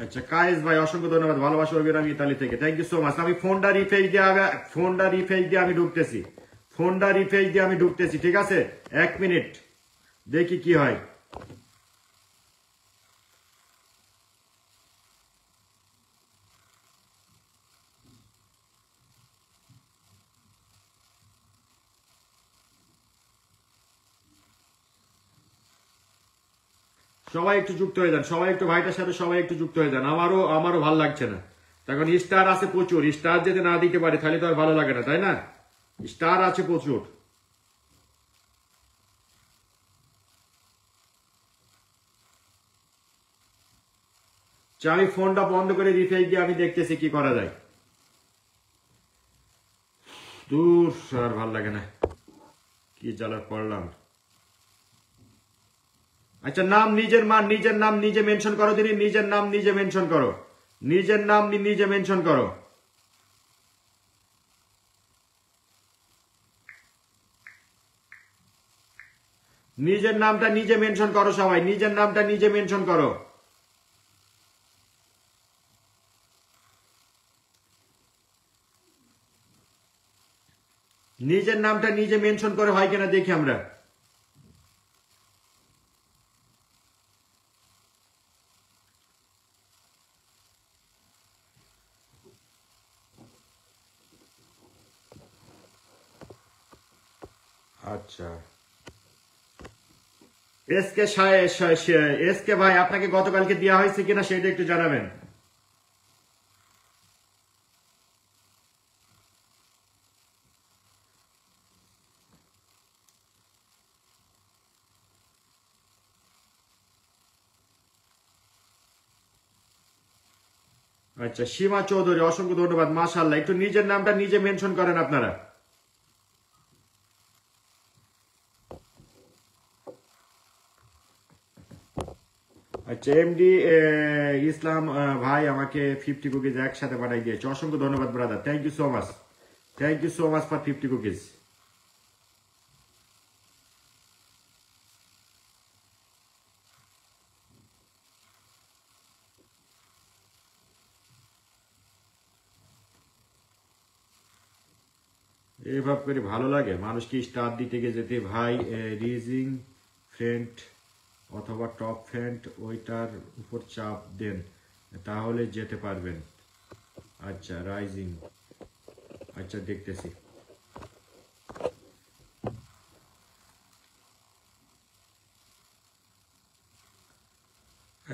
আচ্ছা কায়েস ভাই, অসংখ্য ধন্যবাদ, ভালোবাসা অভিরাম ইতালি থেকে, থ্যাংক ইউ সো মাচ। আমি ফোনটা রিফ্রেশ দিয়ে আমি ঢুকতেছি, ফোনটা রিফ্রেশ দিয়ে আমি ঢুকতেছি, ঠিক আছে? 1 মিনিট দেখি কি হয়। সবাই একটু যুক্ত হয়ে যান, সবাই একটু ভাইটার সাথে সবাই একটু যুক্ত হয়ে যান, আমারও ভাল লাগছে না। তখন স্টার আছে প্রচুর, স্টার যদি না দিতে পারে তাহলে তো আর ভালো লাগে না, তাই না? স্টার আছে প্রচুর। আমি ফোনটা বন্ধ করে রিফ্রেশ দিয়ে আমি দেখতেছি কি করা যায়। দূর, আর ভাল লাগে না, কি জ্বালা করলাম। আচ্ছা, নাম নিজের নাম নিজে মেনশন করো দিনি, নিজের নাম নিজে মেনশন করো, নিজের নাম নিজে মেনশন করো। নিজের নামটা নিজে মেনশন করো, সবাই নিজের নামটা নিজে মেনশন করো। নিজের নামটা নিজে মেনশন করে হয় কিনা দেখি আমরা। আচ্ছা, এসকে ভাই, আপনাকে গতকালকে দেওয়া হয়েছে কিনা সেটা একটু জানাবেন। আচ্ছা, সীমা চৌধুরী, অসংখ্য ধন্যবাদ, মাশাআল্লাহ। একটু নিজের নামটা নিজে মেনশন করেন আপনারা। আচ্ছা, এমডি ইসলাম ভাই আমাকে 50 কুকিজ একসাথে পাঠাই দিয়েছে, অসংখ্য ধন্যবাদ brother, thank you so much, thank you so much for 50 cookies. এভাবে করে ভালো লাগে মানুষকে স্টার দিতে গিয়ে যেতে ভাই। রিজিং ফ্রেন্ড অথবা টপ ফ্রেন্ড ওইটার উপর চাপ দেন, তাহলে যেতে পারবেন। আচ্ছা, রাইজিং, আচ্ছা দেখতেছি।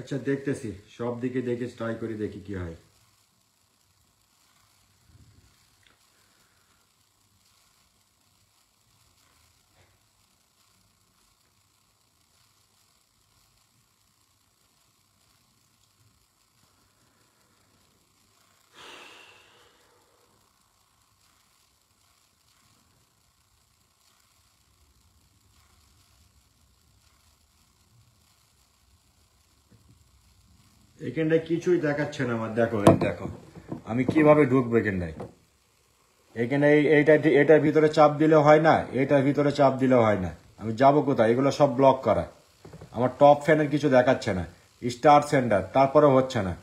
আচ্ছা দেখতেছি, সব দিকে দেখে ট্রাই করে দেখি কি হয়। এখানটায় কিছুই দেখাচ্ছে না আমার, দেখো এই দেখো আমি কিভাবে ঢুকবো এখানটায়। এখানে এটার ভিতরে চাপ দিলে হয় না, এটার ভিতরে চাপ দিলে হয় না, আমি যাবো কোথায়? এগুলো সব ব্লক করা। আমার টপ ফ্যানের কিছু দেখাচ্ছে না, স্টার সেন্টার, তারপরে হচ্ছে না,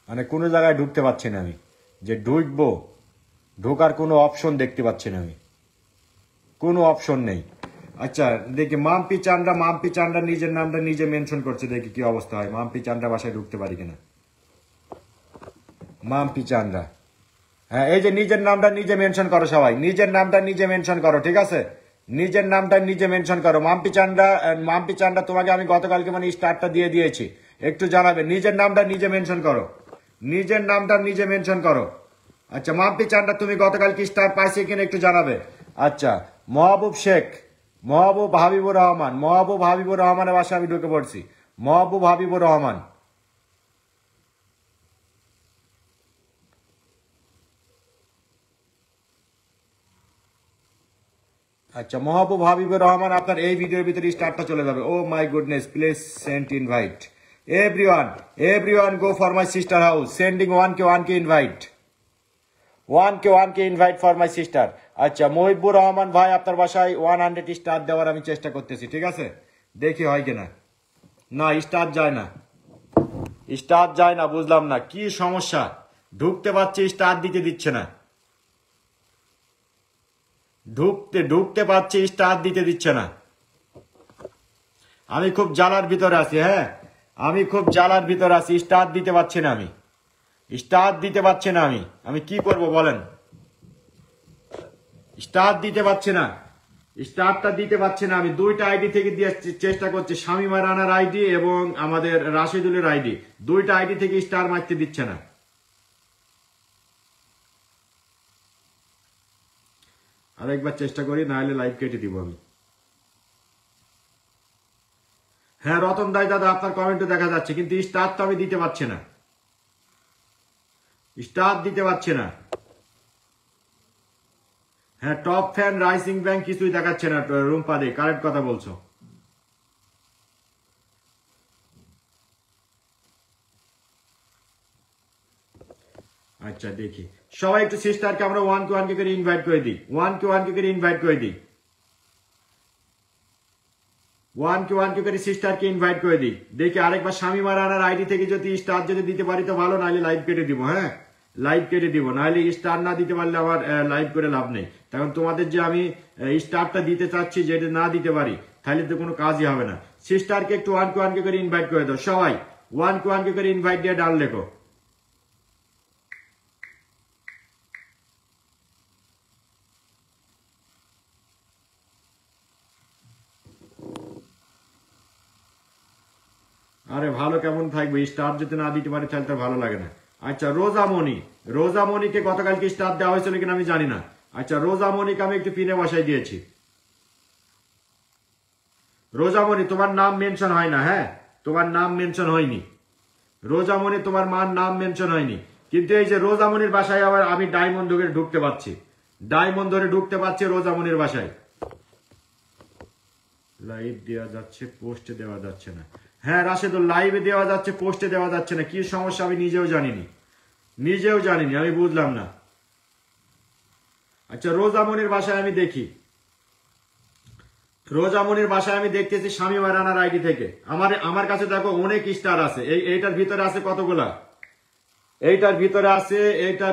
মানে কোনো জায়গায় ঢুকতে পারছি না আমি। যে ঢুকবো, ঢোকার কোনো অপশন দেখতে পাচ্ছি না আমি, কোনো অপশন নেই। আচ্ছা দেখি মাম্পি চান্ডা নিজের নামটা নিজে মেনশন করছে, দেখি কি অবস্থা হয়। মাম্পি চান্ডা বাসায় ঢুকতে পারি কিনা। মাম্পি চান্ডা, হ্যাঁ এই যে নিজের নামটা নিজে মেনশন করো সবাই, নিজের নামটা নিজে মেনশন করো, ঠিক আছে? নিজের নামটা নিজে মেনশন করো। মাম্পি চান্ডা তোমাকে আমি গতকালকে মানে স্টারটা দিয়ে দিয়েছি, একটু জানাবে। নিজের নামটা নিজে মেনশন করো, নিজের নামটা নিজে মেনশন করো। আচ্ছা মাম্পি চান্ডা তুমি গতকালকে স্টার পাইছে কিনা একটু জানাবে। আচ্ছা মহবুব শেখ, মহবুব হাবিবুর রহমানের বাসায় আমি ঢুকে পড়ছি। মহবুব হাবিবুর রহমান, আচ্ছা মহবুব হাবিবুর রহমান, আপনার এই ভিডিওর ভিতরে স্টারটা চলে যাবে। Oh my goodness, please send invite everyone go for my sister house, sending 1K invite, 1K invite for my sister. আচ্ছা মহিবুর রহমান ভাই, আপনার বাসায় 100 স্টার দেওয়ার আমি চেষ্টা করতেছি, ঠিক আছে? দেখি হয় কিনা। না স্টার যায় না, স্টার যায় না, বুঝলাম না কি সমস্যা। ঢুকতে পারছি, স্টার দিতে দিচ্ছে না। ঢুকতে পারছি, স্টার দিতে দিচ্ছে না। আমি খুব জ্বালার ভিতরে আছি, হ্যাঁ আমি খুব জ্বালার ভিতরে আছি, স্টার দিতে পারছি না আমি, স্টার দিতে পারছি না আমি কি করব বলেন? স্টার দিতে পারছি না, স্টারটা দিতে পারছি না। আমি দুইটা আইডি থেকে দিয়ে চেষ্টা করছি, শামিমা রানার আইডি এবং আমাদের রাশেদুলের আইডি, দুইটা আইডি থেকে স্টার মারতে দিচ্ছে না। আরেকবার চেষ্টা করি, না হলে লাইভ কেটে দিব আমি। হ্যাঁ রতন দাদা আপনার কমেন্টে দেখা যাচ্ছে, কিন্তু স্টার তো আমি দিতে পারছি না, স্টার দিতে পারছি না। হ্যাঁ টপ ফ্যান রাইসিং ব্যাংক কিছুই দেখাচ্ছে না। রুম্পা দে কারেক্ট কথা বলছো। আচ্ছা দেখি সবাই একটু সিস্টারকে আমরা 1K করে ইনভাইট করে দিই, 1K করে ইনভাইট করে দিই, 1K করে সিস্টারকে ইনভাইট করে দিই। দেখি আরেকবার শামিমা রানার আইডি থেকে যদি স্টার যদি দিতে পারি তো ভালো, নাহলে লাইভ কেটে দিব। হ্যাঁ লাইভ কেটে দিব, নাহলে স্টার না দিতে পারলে আমার লাইভ করে লাভ নেই। কারণ তোমাদের যে আমি স্টারটা দিতে চাচ্ছি, যেটা না দিতে পারি তাহলে তো কোনো কাজই হবে না। সিস্টারকে একটু 1K করে ইনভাইট করে দাও সবাই, 1K করে ইনভাইট দিয়ে ডাল লেখো। আরে ভালো কেমন থাকবে, স্টার যদি না দিতে পারি তাহলে তো ভালো লাগে না। আচ্ছা রোজামণিকে গতকালকে স্টার দেওয়া হয়েছিল কিনা আমি জানি না। আচ্ছা রোজামণিকে আমি একটু পিনে বসাই দিয়েছি। রোজামণি তোমার নাম মেনশন হয় না, হ্যাঁ তোমার নাম মেনশন হয়নি। রোজামণি তোমার মার নাম মেনশন হয়নি, কিন্তু এই যে রোজামণির বাসায় আবার আমি ডায়মন্ড ধরে ঢুকতে পারছি, ডায়মন্ড ধরে ঢুকতে পারছি রোজামণির বাসায়। লাইভ দেওয়া যাচ্ছে, পোস্টে দেওয়া যাচ্ছে না। হ্যাঁ রাশেদুল, লাইভে দেওয়া যাচ্ছে, পোস্টে দেওয়া যাচ্ছে না, কি সমস্যা আমি নিজেও জানিনি, আমি বুঝলাম না। আচ্ছা রোজামণির বাসায় আমি দেখি, রোজামণির বাসায় আমি দেখতেছি শামিমা রানার আইডি থেকে। আমার কাছে দেখো অনেক স্টার আছে, এইটার ভিতরে আছে কতগুলা, এইটার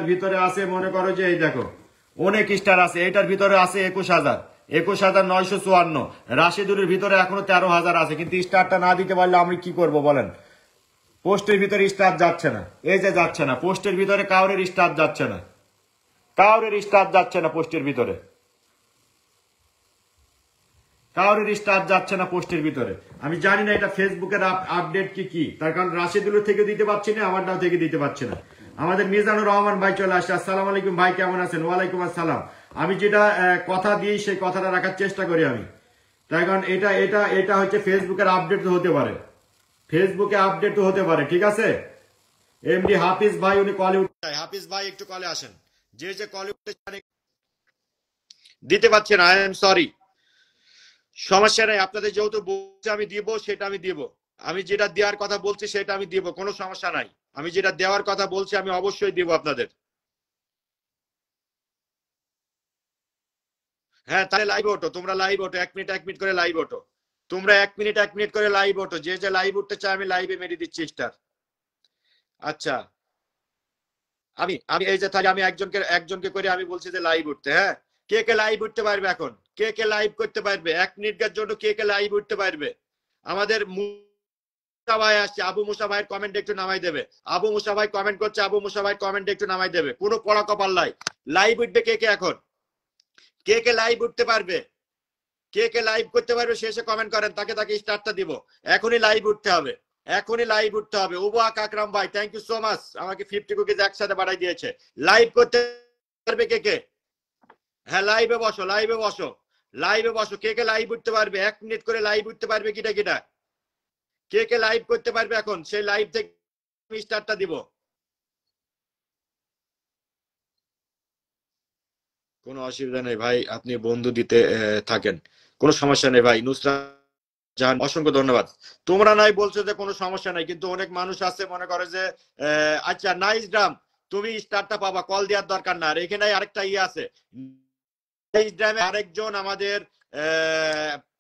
ভিতরে আছে মনে করো যে এই দেখো অনেক স্টার আছে, এইটার ভিতরে আছে 21,954। রাশেদুলের ভিতরে এখনো 13,000 আছে, কিন্তু স্টারটা না দিতে পারলে আমি কি করব বলেন? পোস্টের ভিতরে স্টার যাচ্ছে না, এই যে যাচ্ছে না, পোস্টের ভিতরে কাউরের স্টার যাচ্ছে না, পোস্টের ভিতরে কারোর স্টার যাচ্ছে না পোস্টের ভিতরে। আমি জানি না এটা ফেসবুকের আপডেট কি, তার কারণ রাশিদুলের থেকে দিতে পারছি না, আমারটাও থেকে দিতে পারছি না। আমাদের মিজানুর রহমান ভাই চলে আসছে। আসসালামু আলাইকুম ভাই, কেমন আছেন? ওয়ালাইকুম আসসালাম। আমি যেটা কথা দিই সেই কথাটা রাখার চেষ্টা করি আমি, তাই কারণ এটা এটা এটা হচ্ছে ফেসবুকের আপডেট হতে পারে, ফেসবুকে আপডেট হতে পারে, ঠিক আছে। এমডি হাফিজ ভাই উনি কলে উঠে, হাফিজ ভাই একটু কলে আসেন। যে কলে উঠতে দিতে পারছে না, আই এম সরি, সমস্যা নাই। আপনাদের যেহেতু বলছে আমি দিব, সেটা আমি দিব। আমি যেটা দেওয়ার কথা বলছি সেটা আমি দিব, কোনো সমস্যা নাই। আমি যেটা দেওয়ার কথা বলছি আমি অবশ্যই দিব আপনাদের। হ্যাঁ, তাহলে লাইভ ওঠো, তোমরা লাইভ ওঠো, 1 মিনিট করে লাইভ ওঠো। তোমরা 1 মিনিট করে লাইভ ওঠো, যে লাইভ উঠতে চায় আমি লাইভে মেরে দিচ্ছি স্টার। আচ্ছা, আমি আমি এই যে তাহলে আমি একজনকে একজনকে করে আমি বলছি যে লাইভ উঠতে। হ্যাঁ, কে লাইভ উঠতে পারবে এখন? কে লাইভ করতে পারবে 1 মিনিটের জন্য? কে লাইভ উঠতে পারবে? আমাদের ভাই আসছে, আবু মুসা ভাইয়ের কমেন্ট একটু নামাই দেবে। আবু মুসা ভাই কমেন্ট করছে, আবু মুসা ভাই কমেন্ট একটু নামাই দেবে। কোনো পড়া কপাল নাই, লাইভ উঠবে কে এখন? কে লাইভ উঠতে পারবে? কে লাইভ করতে পারবে শেষে কমেন্ট করেন, তাকে স্টার্টটা দিব। এখনই লাইভ উঠতে হবে, এখনই লাইভ উঠতে হবে। উবাক আকরাম ভাই, থ্যাংক ইউ সো মাচ, আমাকে 50 কুকিজ একসাথে বাড়াই দিয়েছে। লাইভ করতে পারবে কে? হ্যাঁ, লাইভে বসো, লাইভে বসো, লাইভে বসো। কে লাইভ উঠতে পারবে? 1 মিনিট করে লাইভ উঠতে পারবে কিটা? কে লাইভ করতে পারবে এখন? সেই লাইভ থেকে আমি স্টার্টটা দিব। কোনো অসুবিধা নেই ভাই, আপনি বন্ধু দিতে থাকেন, কোনো সমস্যা নেই ভাই। নুসরাত জাহান, অসংখ্য ধন্যবাদ। তোমরা নাই বলছো যে কোনো সমস্যা নাই, কিন্তু অনেক মানুষ আছে মনে করে যে আচ্ছা নাইস ড্রাম, তুমি স্টারটা পাবা, কল দেওয়ার দরকার না। আর এখানে আরেকটা ইয়ে আছে, নাইস ড্রামে আরেকজন আমাদের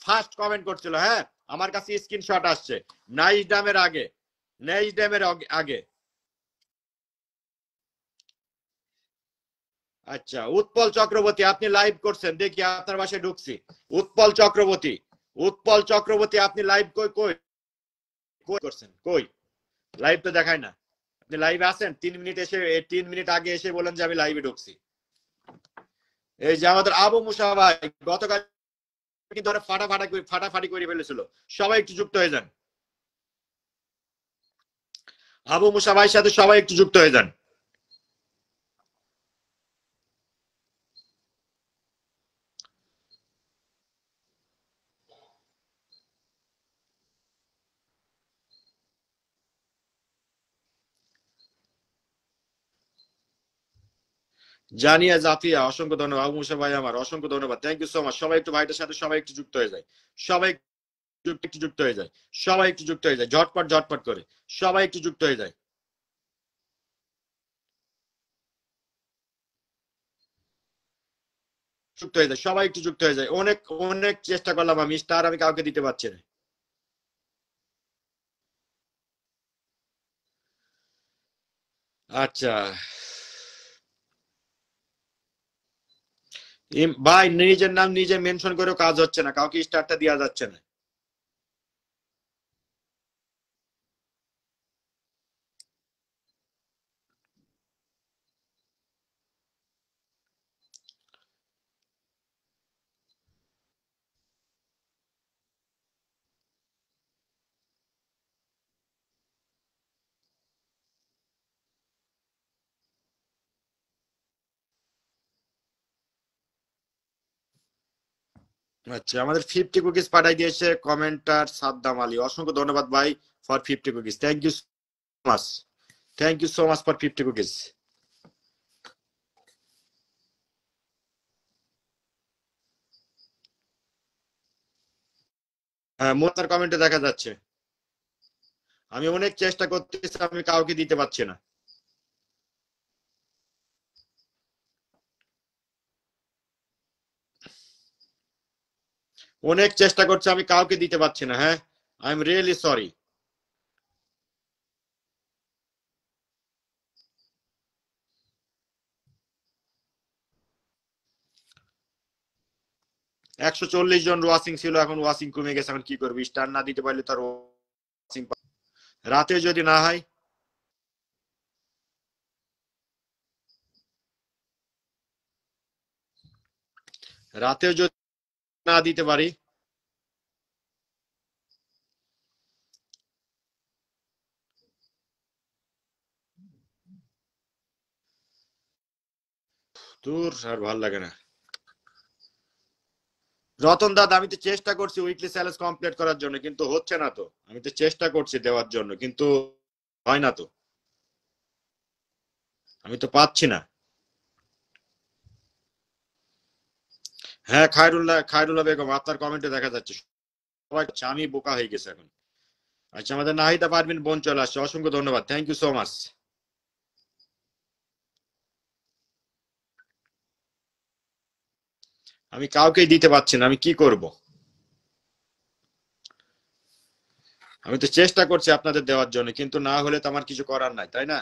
ফার্স্ট কমেন্ট করছিল। হ্যাঁ, আমার কাছে স্ক্রিনশট আসছে, নাইস ড্রামের আগে, নাইস ড্রামের আগে। আচ্ছা, উৎপল চক্রবর্তী, আপনি লাইভ করছেন দেখি, আপনার বাসায় ঢুকছি। উৎপল চক্রবর্তী, উৎপল চক্রবর্তী, আপনি লাইভ কই কই কই করছেন? কই লাইভ তো দেখায় না। আপনি লাইভে আছেন? 3 মিনিট এসে 3 মিনিট আগে এসে বলেন যে আমি লাইভে ঢুকছি। এই যে আমাদের আবু মুসা ভাই গতকাল কিন্তু ফাটাফাটি করে ফেলেছিল। সবাই একটু যুক্ত হয়ে যান, আবু মুসা ভাইয়ের সাথে সবাই একটু যুক্ত হয়ে যান। জানিয়া জাফিয়া, অসংখ্য ধন্যবাদ। আবু মুসা ভাই আমার অসংখ্য ধন্যবাদ, থ্যাংক ইউ সো মাচ। সবাই একটু ভাইটার সাথে সবাই একটু যুক্ত হয়ে যায়, সবাই একটু যুক্ত হয়ে যায়, সবাই একটু যুক্ত হয়ে যায়, ঝটপট ঝটপট করে সবাই একটু যুক্ত হয়ে যায়, যুক্ত হয়ে যায়, সবাই একটু যুক্ত হয়ে যায়। অনেক অনেক চেষ্টা করলাম আমি, স্টার আমি কাউকে দিতে পারছি না। আচ্ছা ভাই, নিজের নাম নিজে মেনশন করেও কাজ হচ্ছে না, কাউকে স্টারটা দেওয়া যাচ্ছে না। আচ্ছা, আমাদের 50 কুকিজ পাঠাই দিয়েছে কমেন্টার সাদ্দাম আলী, অসংখ্য ধন্যবাদ ভাই for 50 cookies, thank you much, thank you so much for 50 cookies. হ্যাঁ, মোতার কমেন্টে দেখা যাচ্ছে। আমি অনেক চেষ্টা করতেছি, আমি কাউকে দিতে পারছি না। অনেক চেষ্টা করছি, আমি কাউকে দিতে পারছি না। হ্যাঁ, আই এম রিয়েলি সরি। 140 জন ওয়াচিং ছিল, এখন ওয়াচিং কমে গেছে। এখন কি করবো? স্টার না দিতে পারলে তার ওয়াচিং রাতে যদি না হয়, রাতেও যদি না দিতে পারি, দূর আর ভাল লাগে না। রতন দাদা, আমি তো চেষ্টা করছি উইকলি স্যালাস কমপ্লিট করার জন্য, কিন্তু হচ্ছে না তো। আমি তো চেষ্টা করছি দেওয়ার জন্য, কিন্তু হয় না তো। আমি তো পাচ্ছি না। হ্যাঁ, খায়রুল্লাহ বেগম, আপনার কমেন্টে দেখা যাচ্ছে সবাই। আমি বোকা হয়ে গেছে এখন। আচ্ছা, আমাদের নাহিদা পারভিন বোন চলে আসছে, অসংখ্য ধন্যবাদ, থ্যাংক ইউ সো মাচ। আমি কাউকেই দিতে পারছি না, আমি কি করব? আমি তো চেষ্টা করছি আপনাদের দেওয়ার জন্য, কিন্তু না হলে তো আমার কিছু করার নাই, তাই না?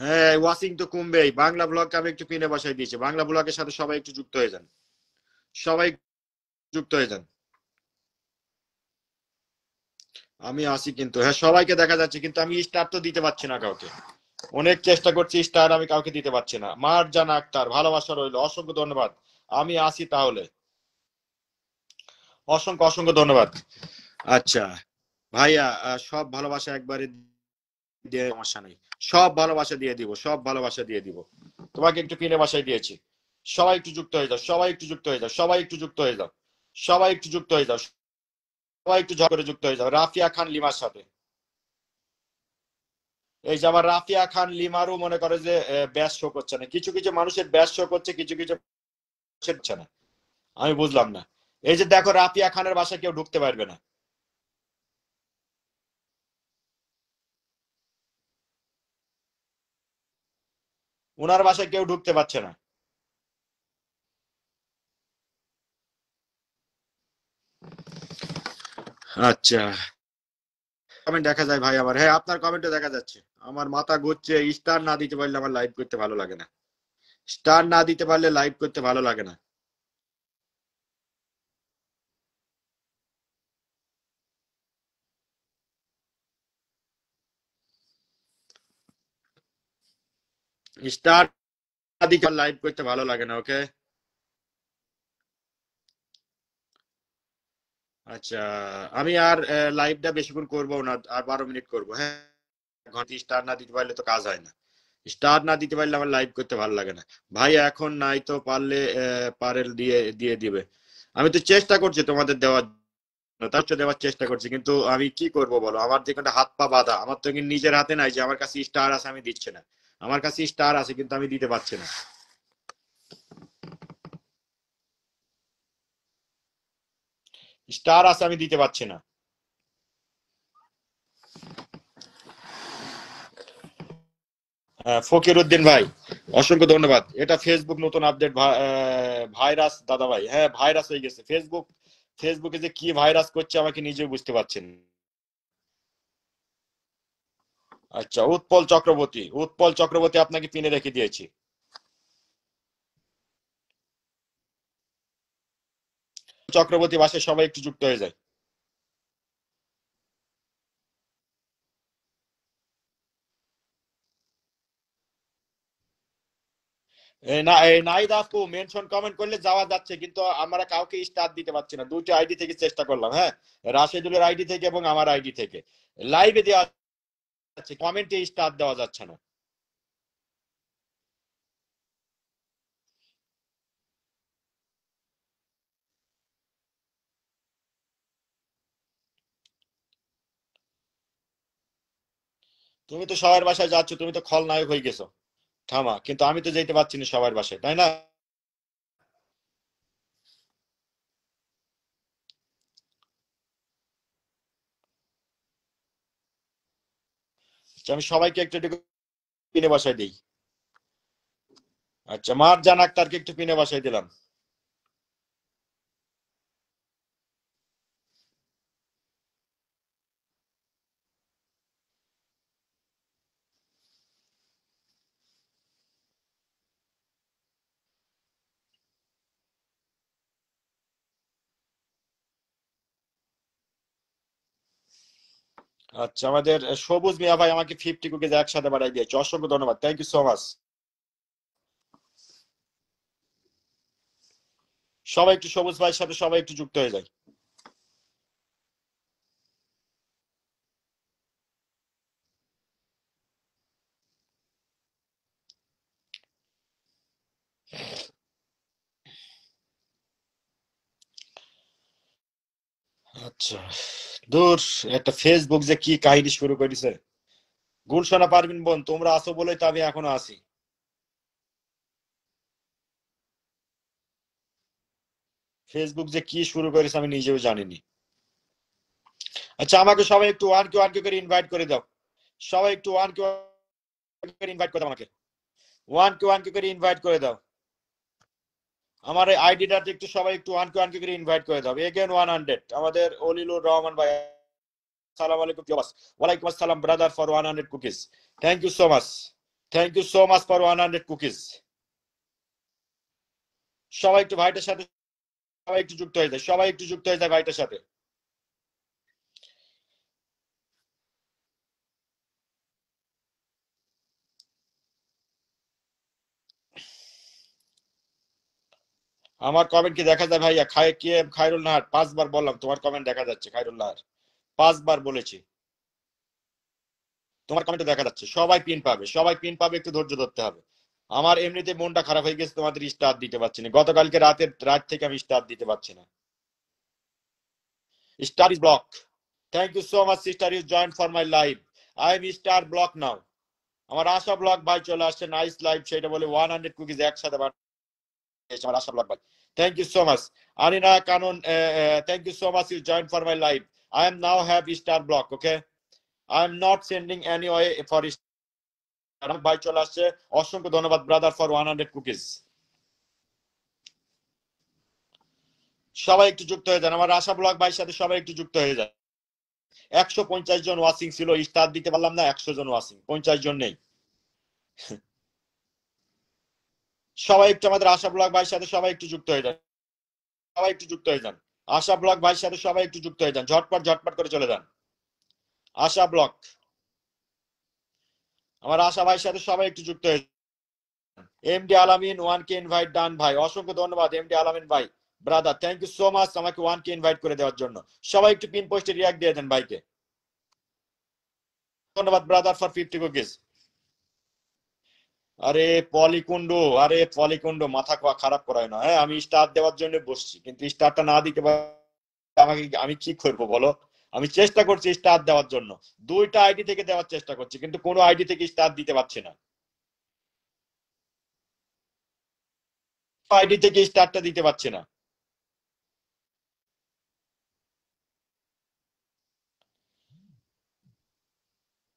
হ্যাঁ, ওয়াসিং তো কমবেই। বাংলা ব্লগকে আমি একটু পিনে বসাই দিয়েছি, বাংলা ব্লগের সাথে সবাই একটু যুক্ত হয়ে যান। সবাই যুক্ত হয়ে যান। আমি আসি কিন্তু, হ্যাঁ সবাইকে দেখা যাচ্ছে, কিন্তু আমি স্টার তো দিতে পারছি না কাউকে। অনেক চেষ্টা করছি, স্টার আমি কাউকে দিতে পারছি না। মারজানা আক্তার, ভালোবাসা রইলো, অসংখ্য ধন্যবাদ। আমি আসি তাহলে। অসংখ্য অসংখ্য ধন্যবাদ। আচ্ছা ভাইয়া, সব ভালোবাসা একবারে দিয়ে সমস্যা নেই। সব ভালোবাসা দিয়ে দিব, সব ভালোবাসা দিয়ে দিব। তোমাকে একটু পিনে বাসায় দিয়েছি। সবাই একটু যুক্ত হয়ে যাও, সবাই একটু যুক্ত হয়ে যাও, সবাই একটু যুক্ত হয়ে যাও, সবাই একটু যুক্ত হয়ে যাও, সবাই একটু ঝগড়ে যুক্ত হয়ে যাও রাফিয়া খান লিমার সাথে। এই যে আমার রাফিয়া খান লিমারও মনে করে যে ব্যাস শো করছে না। কিছু কিছু মানুষের ব্যাস শো করছে, কিছু কিছু মানুষের হচ্ছে না। আমি বুঝলাম না। এই যে দেখো, রাফিয়া খানের বাসায় কেউ ঢুকতে পারবে না। ওনার বাসায় কেউ ঢুকতে পারছে না। আচ্ছা, কমেন্ট দেখা যায় ভাই আমার, হ্যাঁ আপনার কমেন্টে দেখা যাচ্ছে। আমার মাথা ঘুরছে, স্টার না দিতে পারলে আমার লাইভ করতে ভালো লাগে না। স্টার না দিতে পারলে লাইভ করতে ভালো লাগে না। স্টার না দিতে লাইভ করতে ভালো লাগে না, ওকে। আচ্ছা, আমি আর লাইভটা বেশিক্ষণ করবো না, আর 12 মিনিট করবো, হ্যাঁ। ঘন্টি স্টার না দিতে পারলে তো কাজ হয় না। স্টার না দিতে পারলে আমার লাইভ করতে ভালো লাগে না। ভাই এখন নাই তো, পারলে পারেল দিয়ে দিয়ে দিবে। আমি তো চেষ্টা করছি তোমাদের দেওয়ার জন্য, তার চেয়ে দেওয়ার চেষ্টা করছি, কিন্তু আমি কি করব বলো? আমার যে কোনো হাত পা বাঁধা। আমার তো নিজের হাতে নাই যে আমার কাছে স্টার আছে আমি দিচ্ছি না। আমার কাছে স্টার আছে, কিন্তু আমি দিতে পারছি না। স্টার আছে, আমি দিতে পারছি না। ফকির উদ্দিন ভাই, অসংখ্য ধন্যবাদ। এটা ফেসবুক নতুন আপডেট, ভাইরাস দাদা ভাই, হ্যাঁ ভাইরাস হয়ে গেছে ফেসবুক। ফেসবুকে যে কি ভাইরাস করছে আমাকে নিজেও বুঝতে পারছেন। আচ্ছা, উৎপল চক্রবর্তী আপনাকে পিনে রেখে দিয়েছি। চক্রবর্তী বাসায় সবাই একটু যুক্ত হয়ে যায়। এই নাইদ আপু মেনশন কমেন্ট করলে যাওয়া যাচ্ছে, কিন্তু আমরা কাউকে স্টার দিতে পারছি না। দুটো আইডি থেকে চেষ্টা করলাম, হ্যাঁ। রাশেদুলের আইডি থেকে এবং আমার আইডি থেকে। লাইভে দেওয়া যাচ্ছে, কমেন্টে স্টার দেওয়া যাচ্ছে না। তুমি তো সবার বাসায় যাচ্ছ, তুমি তো খলনায়ক হয়ে গেছো। থামা, কিন্তু আমি তো যেতে পারছি না সবার বাসায়, তাই না? আচ্ছা, আমি সবাইকে একটু একটু পিনে বাসায় দিই। আচ্ছা, মারজান আক্তারকে একটু পিনে বাসায় দিলাম। আচ্ছা, আমাদের সবুজ মিয়া ভাই আমাকে 50 কুকিজ একসাথে বাড়াই দিয়েছে, অসংখ্য ধন্যবাদ, থ্যাংক ইউ সো মাচ। সবাই একটু সবুজ ভাইয়ের সাথে সবাই একটু যুক্ত হয়ে যায়। আচ্ছা, দূর, একটা ফেসবুক যে কি কাহিনী শুরু করেছে। গুলশানা পারভিন বোন, তোমরা আসো বলেই তো আমি এখনো আছি। ফেসবুক যে কি শুরু করেছে আমি নিজেও জানিনি। আচ্ছা, আমাকে সবাই একটু ওয়ান কে করে ইনভাইট করে দাও। সবাই একটু ওয়ান কে করে ইনভাইট করে দাও আমাকে। ওয়ান কে করে ইনভাইট করে দাও। আমার এই আইডিটা একটু সবাই একটু ওয়ান কে করে ইনভাইট করে দাও। এগেন 100 আমাদের অলিলুর রহমান ভাই। সালাম আলাইকুম, কি অবস্থা? ওয়ালাইকুম আসসালাম brother for 100 cookies. Thank you so much. Thank you so much for 100 cookies. সবাই একটু ভাইটার সাথে সবাই একটু যুক্ত হয়ে যায়, সবাই একটু যুক্ত হয়ে যায় ভাইটার সাথে। আমার কমেন্ট কি দেখা যায় ভাইয়া? খায় কে? খায়রুল নাহার, 5 বার বললাম তোমার কমেন্ট দেখা যাচ্ছে খায়রুল নাহার। 5 বার বলেছি তোমার কমেন্ট দেখা যাচ্ছে। সবাই পিন পাবে, সবাই পিন পাবে, একটু ধৈর্য ধরতে হবে। আমার এমনিতে মনটা খারাপ হয়ে গেছে, তোমাদের স্টার দিতে পারছি না। গতকালকে রাত থেকে আমি স্টার দিতে পারছি না। Star is block. Thank you so much sister, is join for my live. I am star block now. আমার আশা ব্লক ভাই চলে আসছে, নাইস লাইভ সেটা বলে 100 কুকিজ একসাথে বানিয়েছে আমার আশা ব্লক ভাই। Thank you so much. Anina Kanan, thank you so much, is join for my live. I am now have star block, okay. I am not sending anyway for ভাই চলে আসছে। অসংখ্য ধন্যবাদ ব্রাদার ফর 100 কুকিজ। সবাই একটু যুক্ত হয়ে যান, আমার আশা ব্লগ ভাইয়ের সাথে সবাই একটু যুক্ত হয়ে যান। 150 জন ওয়াচিং ছিল, স্টার দিতে পারলাম না। 100 জন ওয়াচিং, 50 জন নেই। সবাই একটু আমাদের আশা ব্লগ ভাইয়ের সাথে সবাই একটু যুক্ত হয়ে যান, সবাই একটু যুক্ত হয়ে যান। আশা ব্লগ ভাইয়ের সাথে সবাই একটু যুক্ত হয়ে যান, ঝটপট ঝটপট করে চলে যান। আশা ব্লগ, আমার আশা ভাইয়ের সাথে সবাই একটু যুক্ত হয়ে যান। এমডি আলামিন, 1 কে ইনভাইট ডান ভাই, অসংখ্য ধন্যবাদ এমডি আলামিন ভাই। Brother thank you so much আমাকে 1 কে ইনভাইট করে দেওয়ার জন্য। সবাই একটু পিন পোস্টে রিয়াক্ট দিয়ে দেন ভাইকে। ধন্যবাদ ব্রাদার ফর 50 কুকিজ। আরে পলিকুন্ডু, আরে পলিকুন্ডু, মাথা খারাপ করায় না। হ্যাঁ, আমি স্টার দেওয়ার জন্য বসছি, কিন্তু স্টারটা না দিতে পারি আমাকে, আমি কি করবো বলো? আমি চেষ্টা করছি স্টার দেওয়ার জন্য, 2টা আইডি থেকে দেওয়ার চেষ্টা করছি, কিন্তু কোনো আইডি থেকে স্টার দিতে পারছি না। আইডি থেকে স্টারটা দিতে পারছি না।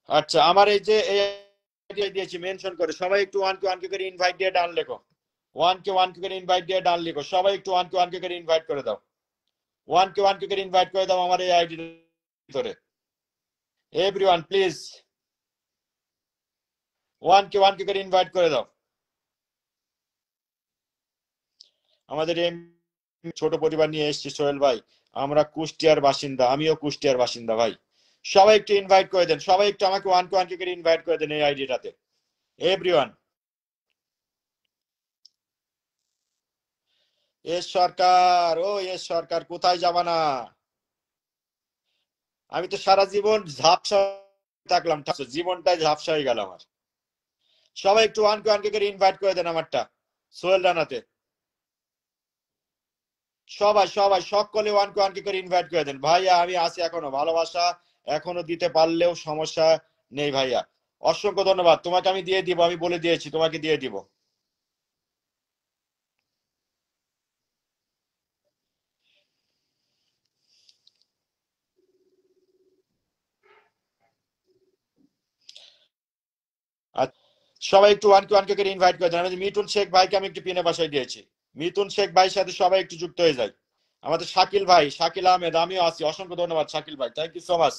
আচ্ছা, আমার এই যে এই আইডি দিয়েছি মেনশন করে, সবাই একটু ওয়ান কে করে ইনভাইট দিয়ে ডান লেখো। ওয়ান কে করে ইনভাইট দিয়ে ডান লিখো। সবাই একটু ওয়ান কে করে ইনভাইট করে দাও। ওয়ান কে করে ইনভাইট করে দাও আমার এই আইডি ভিতরে। এভরিওয়ান প্লিজ ওয়ান কে করে ইনভাইট করে দাও। আমাদের এই ছোট পরিবার নিয়ে এসেছি সোহেল ভাই। আমরা কুষ্টিয়ার বাসিন্দা, আমিও কুষ্টিয়ার বাসিন্দা ভাই। সবাই একটু ইনভাইট করে দেন, সবাই একটু আমাকে ওয়ান কে করে ইনভাইট করে দেন এই আইডিটাতে। এভরিওয়ান। এস সরকার, ও এস সরকার, কোথায় যাবা না? আমি তো সারা জীবন ঝাপসা থাকলাম, জীবনটাই ঝাপসা হয়ে গেল আমার। সবাই একটু ওয়ান কে করে ইনভাইট করে দেন আমারটা, সোহেল রানাতে। সবাই সবাই সকলে ওয়ান কে করে ইনভাইট করে দেন ভাইয়া। আমি আছি এখনো, ভালোবাসা এখনো দিতে পারলেও সমস্যা নেই ভাইয়া। অসংখ্য ধন্যবাদ, তোমাকে আমি দিয়ে দিব, আমি বলে দিয়েছি তোমাকে দিয়ে দিব। আর সবাই একটু ওয়ান কে করে ইনভাইট করে দেন। আমি মিঠুন শেখ ভাইকে আমি একটু পিনে বাসায় দিয়েছি। মিথুন শেখ ভাইয়ের সাথে সবাই একটু যুক্ত হয়ে যায়। আমাদের শাকিল ভাই, শাকিল আহমেদ, আমিও আছি। অসংখ্য ধন্যবাদ শাকিল ভাই, থ্যাংক ইউ সো মাচ।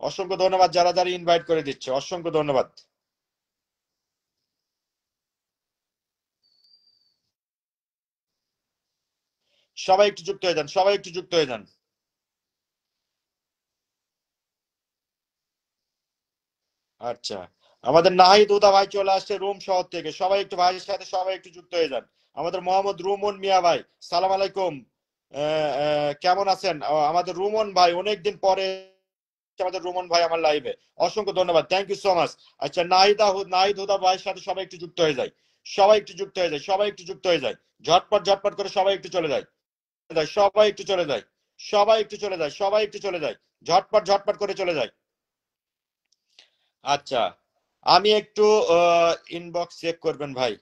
অসংখ্য ধন্যবাদ যারা যারা ইনভাইট করে দিচ্ছে, অসংখ্য ধন্যবাদ। সবাই একটু যুক্ত হয়ে যান, সবাই একটু যুক্ত হয়ে যান। আচ্ছা, আমাদের নাহিদ উদা ভাই চলে আসছে রুম শহর থেকে, সবাই একটু ভাইয়ের সাথে সবাই একটু যুক্ত হয়ে যান। আমাদের মোহাম্মদ রুমন মিয়া ভাই, সালাম আলাইকুম, কেমন আছেন? আমাদের রুমন ভাই অনেকদিন পরে আমাদের রুমন ভাই আমার লাইভে, অসংখ্য ধন্যবাদ, থ্যাংক ইউ সো মাচ। আচ্ছা, নাহিদ হুদা ভাইয়ের সাথে সবাই একটু যুক্ত হয়ে যায়, সবাই একটু যুক্ত হয়ে যায়, সবাই একটু যুক্ত হয়ে যায়, ঝটপট ঝটপট করে সবাই একটু চলে যায়, সবাই একটু চলে যায়, সবাই একটু চলে যায়, সবাই একটু চলে যায়, ঝটপট ঝটপট করে চলে যায়। আচ্ছা, আমি একটু ইনবক্স চেক করবেন ভাই।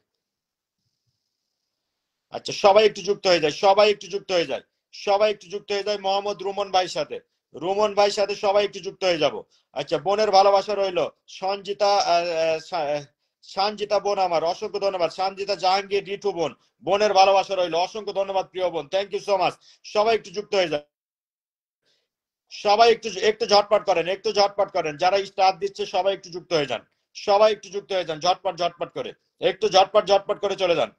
আচ্ছা, সবাই একটু যুক্ত হয়ে যায়, সবাই একটু যুক্ত হয়ে যায়, সবাই একটু যুক্ত হয়ে যায় মোহাম্মদ রুমন ভাইয়ের সাথে, রুমন ভাইয়ের সাথে সবাই একটু যুক্ত হয়ে যাব। আচ্ছা, বোনের ভালোবাসা রইলো, সঞ্জিতা সানজিতা বোন আমার, অসংখ্য ধন্যবাদ। সানজিতা জাহাঙ্গীর রিঠু বোন, বোনের ভালোবাসা রইলো, অসংখ্য ধন্যবাদ প্রিয় বোন, থ্যাংক ইউ সো মাচ। সবাই একটু যুক্ত হয়ে যায়, সবাই একটু একটু ঝটপট করেন, একটু ঝটপট করেন, যারা স্টার দিচ্ছে সবাই একটু যুক্ত হয়ে যান, সবাই একটু যুক্ত হয়ে যান, ঝটপট ঝটপট করে, একটু ঝটপট ঝটপট করে চলে যান।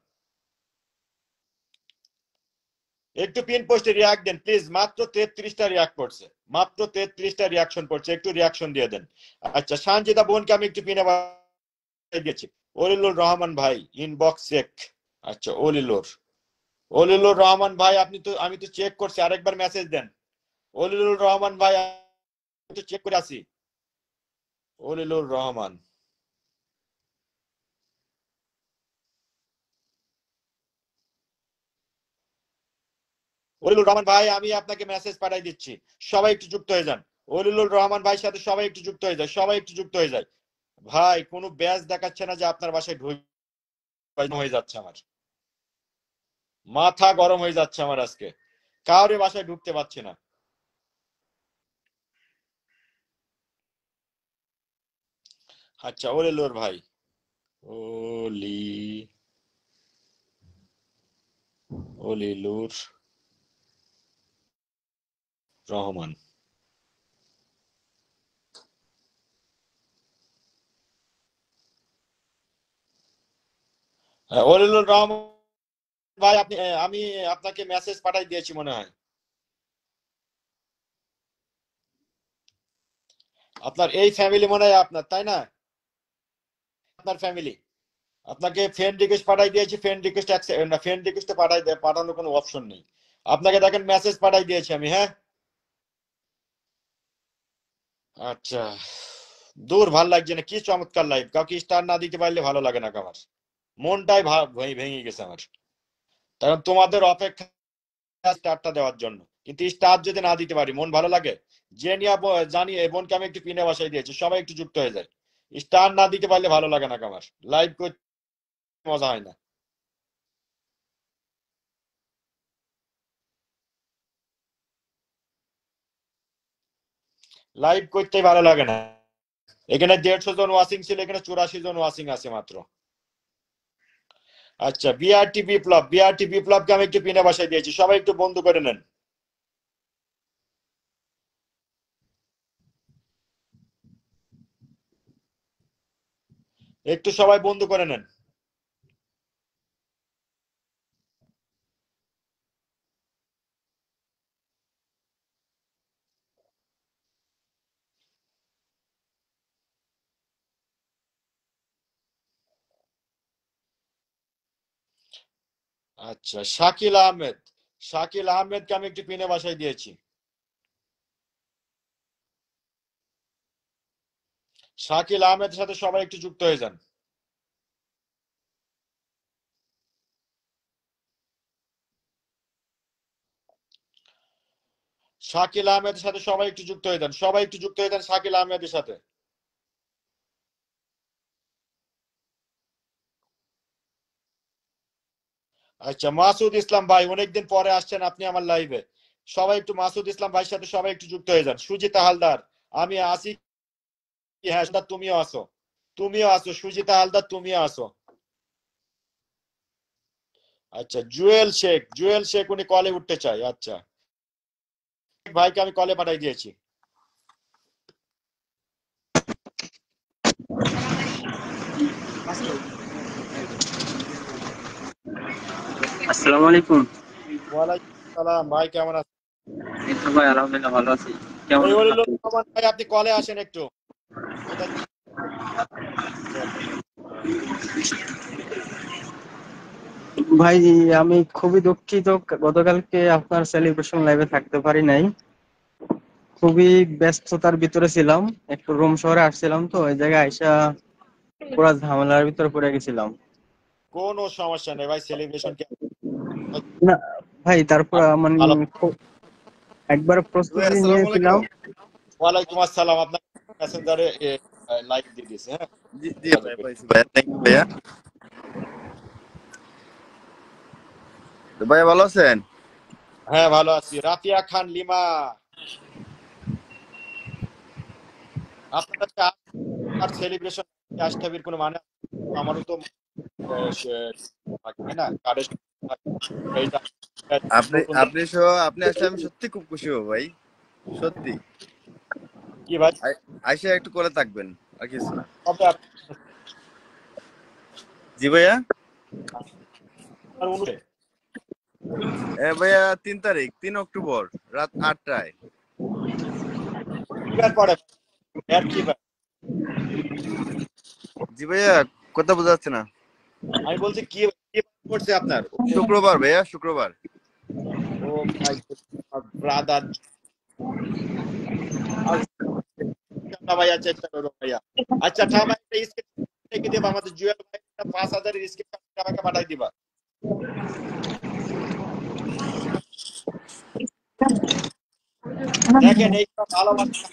একটু পিন পোস্টে রিয়াক্ট দেন প্লিজ, মাত্র 33টা রিয়াক্ট করছে, মাত্র 33টা রিয়াকশন পড়ছে, একটু রিয়াকশন দিয়ে দেন। আচ্ছা, সানজিদা বোনকে আমি একটু পিনে দিয়েছি। অলিলুর রহমান ভাই ইনবক্স চেক। আচ্ছা, অলিলুর রহমান ভাই, আপনি তো, আমি তো চেক করছি, আরেকবার মেসেজ দেন। অলিলুর রহমান ভাই, আমি তো চেক করে আসি। অলিলুর রহমান, অলিলুর রহমান ভাই, আমি আপনাকে মেসেজ পাঠাই দিচ্ছি, সবাই একটু যুক্ত হয়ে যান। অলিলুর রহমান ভাইয়ের সাথে সবাই একটু যুক্ত হয়ে যায়, সবাই একটু যুক্ত হয়ে যায়। ভাই, কোনো ব্যাচ দেখাচ্ছে না যে আপনার বাসায় হয়ে যাচ্ছে আমার, মাথা গরম হয়ে যাচ্ছে আমার আজকে, কাউরে বাসায় ঢুকতে পারছি না। আচ্ছা, অলিলুর ভাই, অলি অলিলুর রহমান, অলিলুর রহমান ভাই, আপনি, আমি আপনাকে মেসেজ পাঠাই দিয়েছি মনে হয়। আপনার এই ফ্যামিলি মনে হয় আপনার, তাই না? আপনার ফ্যামিলি, আপনাকে ফ্রেন্ড রিকোয়েস্ট পাঠাই দিয়েছি, ফ্রেন্ড রিকোয়েস্ট না, ফ্রেন্ড রিকোয়েস্টে পাঠানোর কোনো অপশন নেই। আপনাকে দেখেন মেসেজ পাঠাই দিয়েছি আমি, হ্যাঁ। আচ্ছা, দূর, ভাল লাগছে না, কি চমৎকার লাইভ, কাউকে স্টার না দিতে পারলে ভালো লাগে না আমার, মনটাই ভেঙে গেছে আমার, কারণ তোমাদের অপেক্ষা স্টারটা দেওয়ার জন্য, কিন্তু স্টার যদি না দিতে পারি মন ভালো লাগে? জেনিয়া জানি, এই বোনকে আমি একটু পিনে বসাই দিয়েছি, সবাই একটু যুক্ত হয়ে যায়, স্টার না দিতে পারলে ভালো লাগে না আমার, লাইভ করতে মজা হয় না, লাইভ করতেই ভালো লাগে না। এখানে 150 জন ওয়াচিং ছিল, এখানে 84 জন ওয়াচিং আছে মাত্র। আচ্ছা, বিআরটি বিপ্লবকে আমি একটু পিনে বসাই দিয়েছি, সবাই একটু বন্ধু করে নেন, একটু সবাই বন্ধু করে নেন। আচ্ছা, শাকিল আহমেদকে আমি একটু পিনে বসাই দিয়েছি, শাকিল আহমেদের সাথে সবাই একটু যুক্ত হয়ে যান। শাকিল আহমেদের সাথে সবাই একটু যুক্ত হয়ে যান, সবাই একটু যুক্ত হয়ে যান শাকিল আহমেদের সাথে। আচ্ছা, মাসুদ ইসলাম ভাই, অনেকদিন পরে আসছেন আপনি আমার লাইভে, সবাই একটু মাসুদ ইসলাম ভাইয়ের সাথে সবাই একটু যুক্ত হয়ে যান। সুজিতা হালদার, আমি আসি কি? হ্যাঁ, তুমিও আসো, তুমিও আসো সুজিতা হালদার, তুমিও আসো। আচ্ছা, জুয়েল শেখ উনি কলে উঠতে চাই। আচ্ছা, ভাইকে আমি কলে পাঠাই দিয়েছি। আসসালামু আলাইকুম। ওয়ালাইকুম সালাম ভাই, কেমন আছেন? এই তো ভাই আলহামদুলিল্লাহ ভালো আছি। কেমন এই আছেন হলিলুর আপনি? রহমান ভাই, আপনি কলে আসেন একটু, এটা ভাই, আমি খুবই দুঃখিত, গতকালকে আপনার সেলিব্রেশন লাইভে থাকতে পারি নাই। খুবই ব্যস্ততার ভিতরে ছিলাম, একটু রোম শহরে আসছিলাম, তো ওই জায়গায় আইসা পুরো ঝামেলার ভিতরে পড়ে গেছিলাম। কোনো সমস্যা নেই ভাই, সেলিব্রেশন কি না ভাই, তারপর মানে ভালো। একবার ভাই প্রস্তুতি আসসালামু নিয়েছিলাম। আলাইকুম। ওয়ালাইকুম আসসালাম, আপনার মেসেঞ্জারে লাইক দিয়ে দিয়েছে। হ্যাঁ, জি জি যোগাযোগ ভাই, করি। পাইছি ভাইয়া, থ্যাংক ইউ ভাইয়া। তো ভাইয়া ভালো আছেন? হ্যাঁ, ভালো আছি। রাফিয়া খান লিমা, আপনার আর সেলিব্রেশন আসতে কোনো মানে আছে? আমারও তো তাই না কার্ডের এইটা আপনি নতুন আপনি সহ আপনি আসলে আমি সত্যি খুব খুশি হব ভাই, সত্যি। কি ভাই, আইসা একটু করে থাকবেন, আর কিছু না। কবে জি ভাইয়া। আপনার অনুরোধে ভাইয়া 3 তারিখ, 3 অক্টোবর, রাত 8টায়। কি বার পরে এর কি বার? জি ভাইয়া, কথা বোঝা যাচ্ছে না। আমি বলছি কি কি বার পড়ছে আপনার? শুক্রবার ভাইয়া, শুক্রবার। ও মাই ব্রাদার, ভাইয়া চেষ্টা করো ভাইয়া। আচ্ছা থাম, একটা স্কেচ রেখে দেবা আমাদের জুয়েল ভাই, 5,000 স্কেচ আমাকে পাঠাই দিবা। দেখেন এই ভালোবাসা,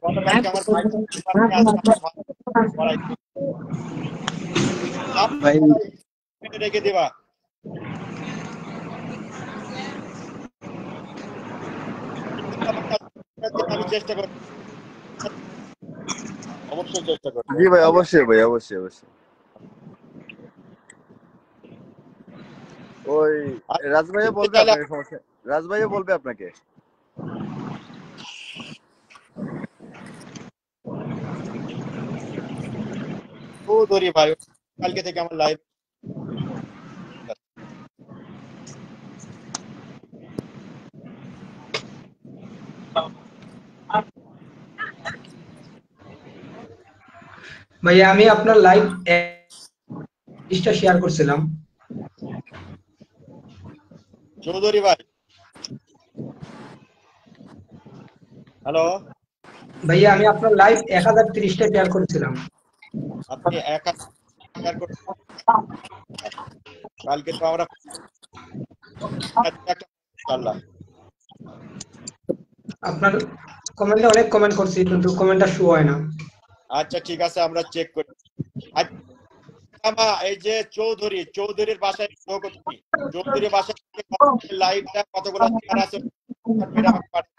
গতকালকে আমার ভাই আজকে আমার ভাই পড়াই ভাই রেখে দিবা। আমি চেষ্টা করব, অবশ্যই চেষ্টা করবো। জি ভাই, অবশ্যই ভাই, অবশ্যই অবশ্যই। ওই আর রাজ ভাইয়া বলবে চাইলে আপনাকে, সমস্যা। রাজ ভাইয়া বলবে আপনাকে। চৌধুরী ভাই কালকে থেকে আমার লাইভ। ভাইয়া আমি আপনার লাইভ টা শেয়ার করছিলাম। চৌধুরী ভাই, হ্যালো, ভাইয়া আমি আপনার লাইভ 1030টা শেয়ার করছিলাম। আপনি একা শেয়ার করুন। কালকে তো আমরা একটা ইনশাআল্লাহ। আপনার কমেন্টে অনেক কমেন্ট করছি কিন্তু কমেন্টটা শো হয় না। আচ্ছা ঠিক আছে, আমরা চেক করি। আচ্ছা মা, এই যে চৌধুরী, চৌধুরীর বাসায় ঢোকো তুমি। চৌধুরীর বাসায় লাইভটা কতগুলো শেয়ার আছে মেরে আমাকে পাঠাও।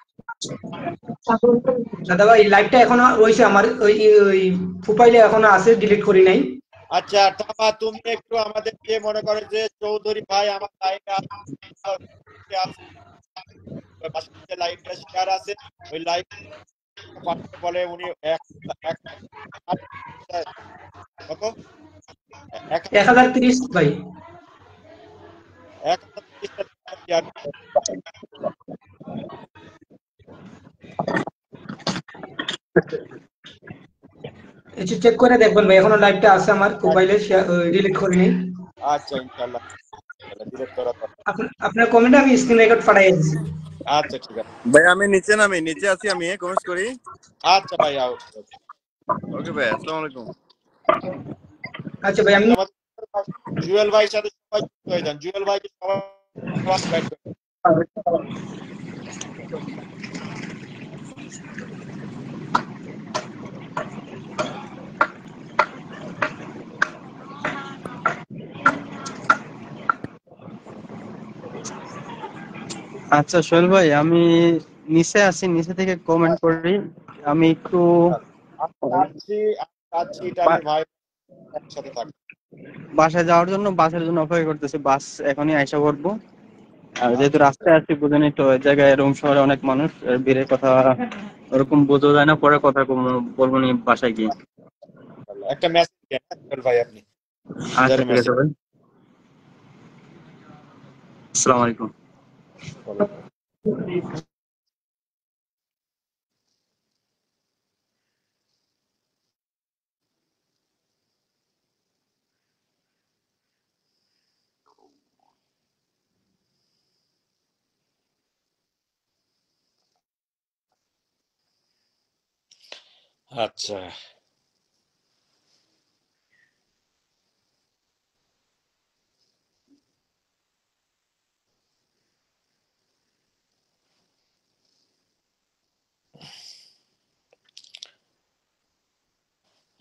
দাদা ভাই লাইভটা এখনো রয়েছে আমার ওই ওই প্রোফাইলে এখনো আছে, ডিলিট করি নাই। আচ্ছা টামা, তুমি একটু আমাদেরকে মনে করো যে চৌধুরী ভাই আমার লাইভে লাইভটা শেয়ার আছে, ওই লাইভ বলে উনি এক কত 1030 ভাই। 1,030 শেয়ার। একটু চেক করে দেখবেন ভাই, এখনো লাইভটা আছে আমার প্রোফাইলে, ডিলিট করি নাই। আচ্ছা ইনশাআল্লাহ ডিলিট করা তো। আপনার কমেন্টে আমি স্ক্রিন রেকর্ড পাঠিয়ে দিয়েছি। আচ্ছা ঠিক আছে। ভাই আমি নিচে নামি, নিচে আছি আমি, কমেন্টস করি। আচ্ছা ভাই আও। ওকে ভাই, আসসালামু আলাইকুম। আচ্ছা ভাই আমি আমাদের জুয়েল ভাইয়ের সাথে সবাই যুক্ত হয়ে যান, জুয়েল ভাইকে সবাই ইনভাইট করুন। আচ্ছা সোহেল ভাই, আমি নিচে আছি, নিচে থেকে কমেন্ট করি। আমি একটু আমি ইটালির ভাই একসাথে থাকি। বাসায় যাওয়ার জন্য, বাসের জন্য অপেক্ষা করতেছি। বাস এখনই আইসা পড়বো। আর যেহেতু রাস্তায় আছি, বুঝেনি তো, ওই জায়গায় রুম শহরে অনেক মানুষ, ভিড়ের কথা ওরকম বোঝা যায় না। পরে কথা বলবো নি বাসায় গিয়ে। একটা মেসেজ দেন জুয়েল ভাই আপনি, আচ্ছা ঠিক আছে মেসেজ। ভাই, আসসালামু আলাইকুম। আচ্ছা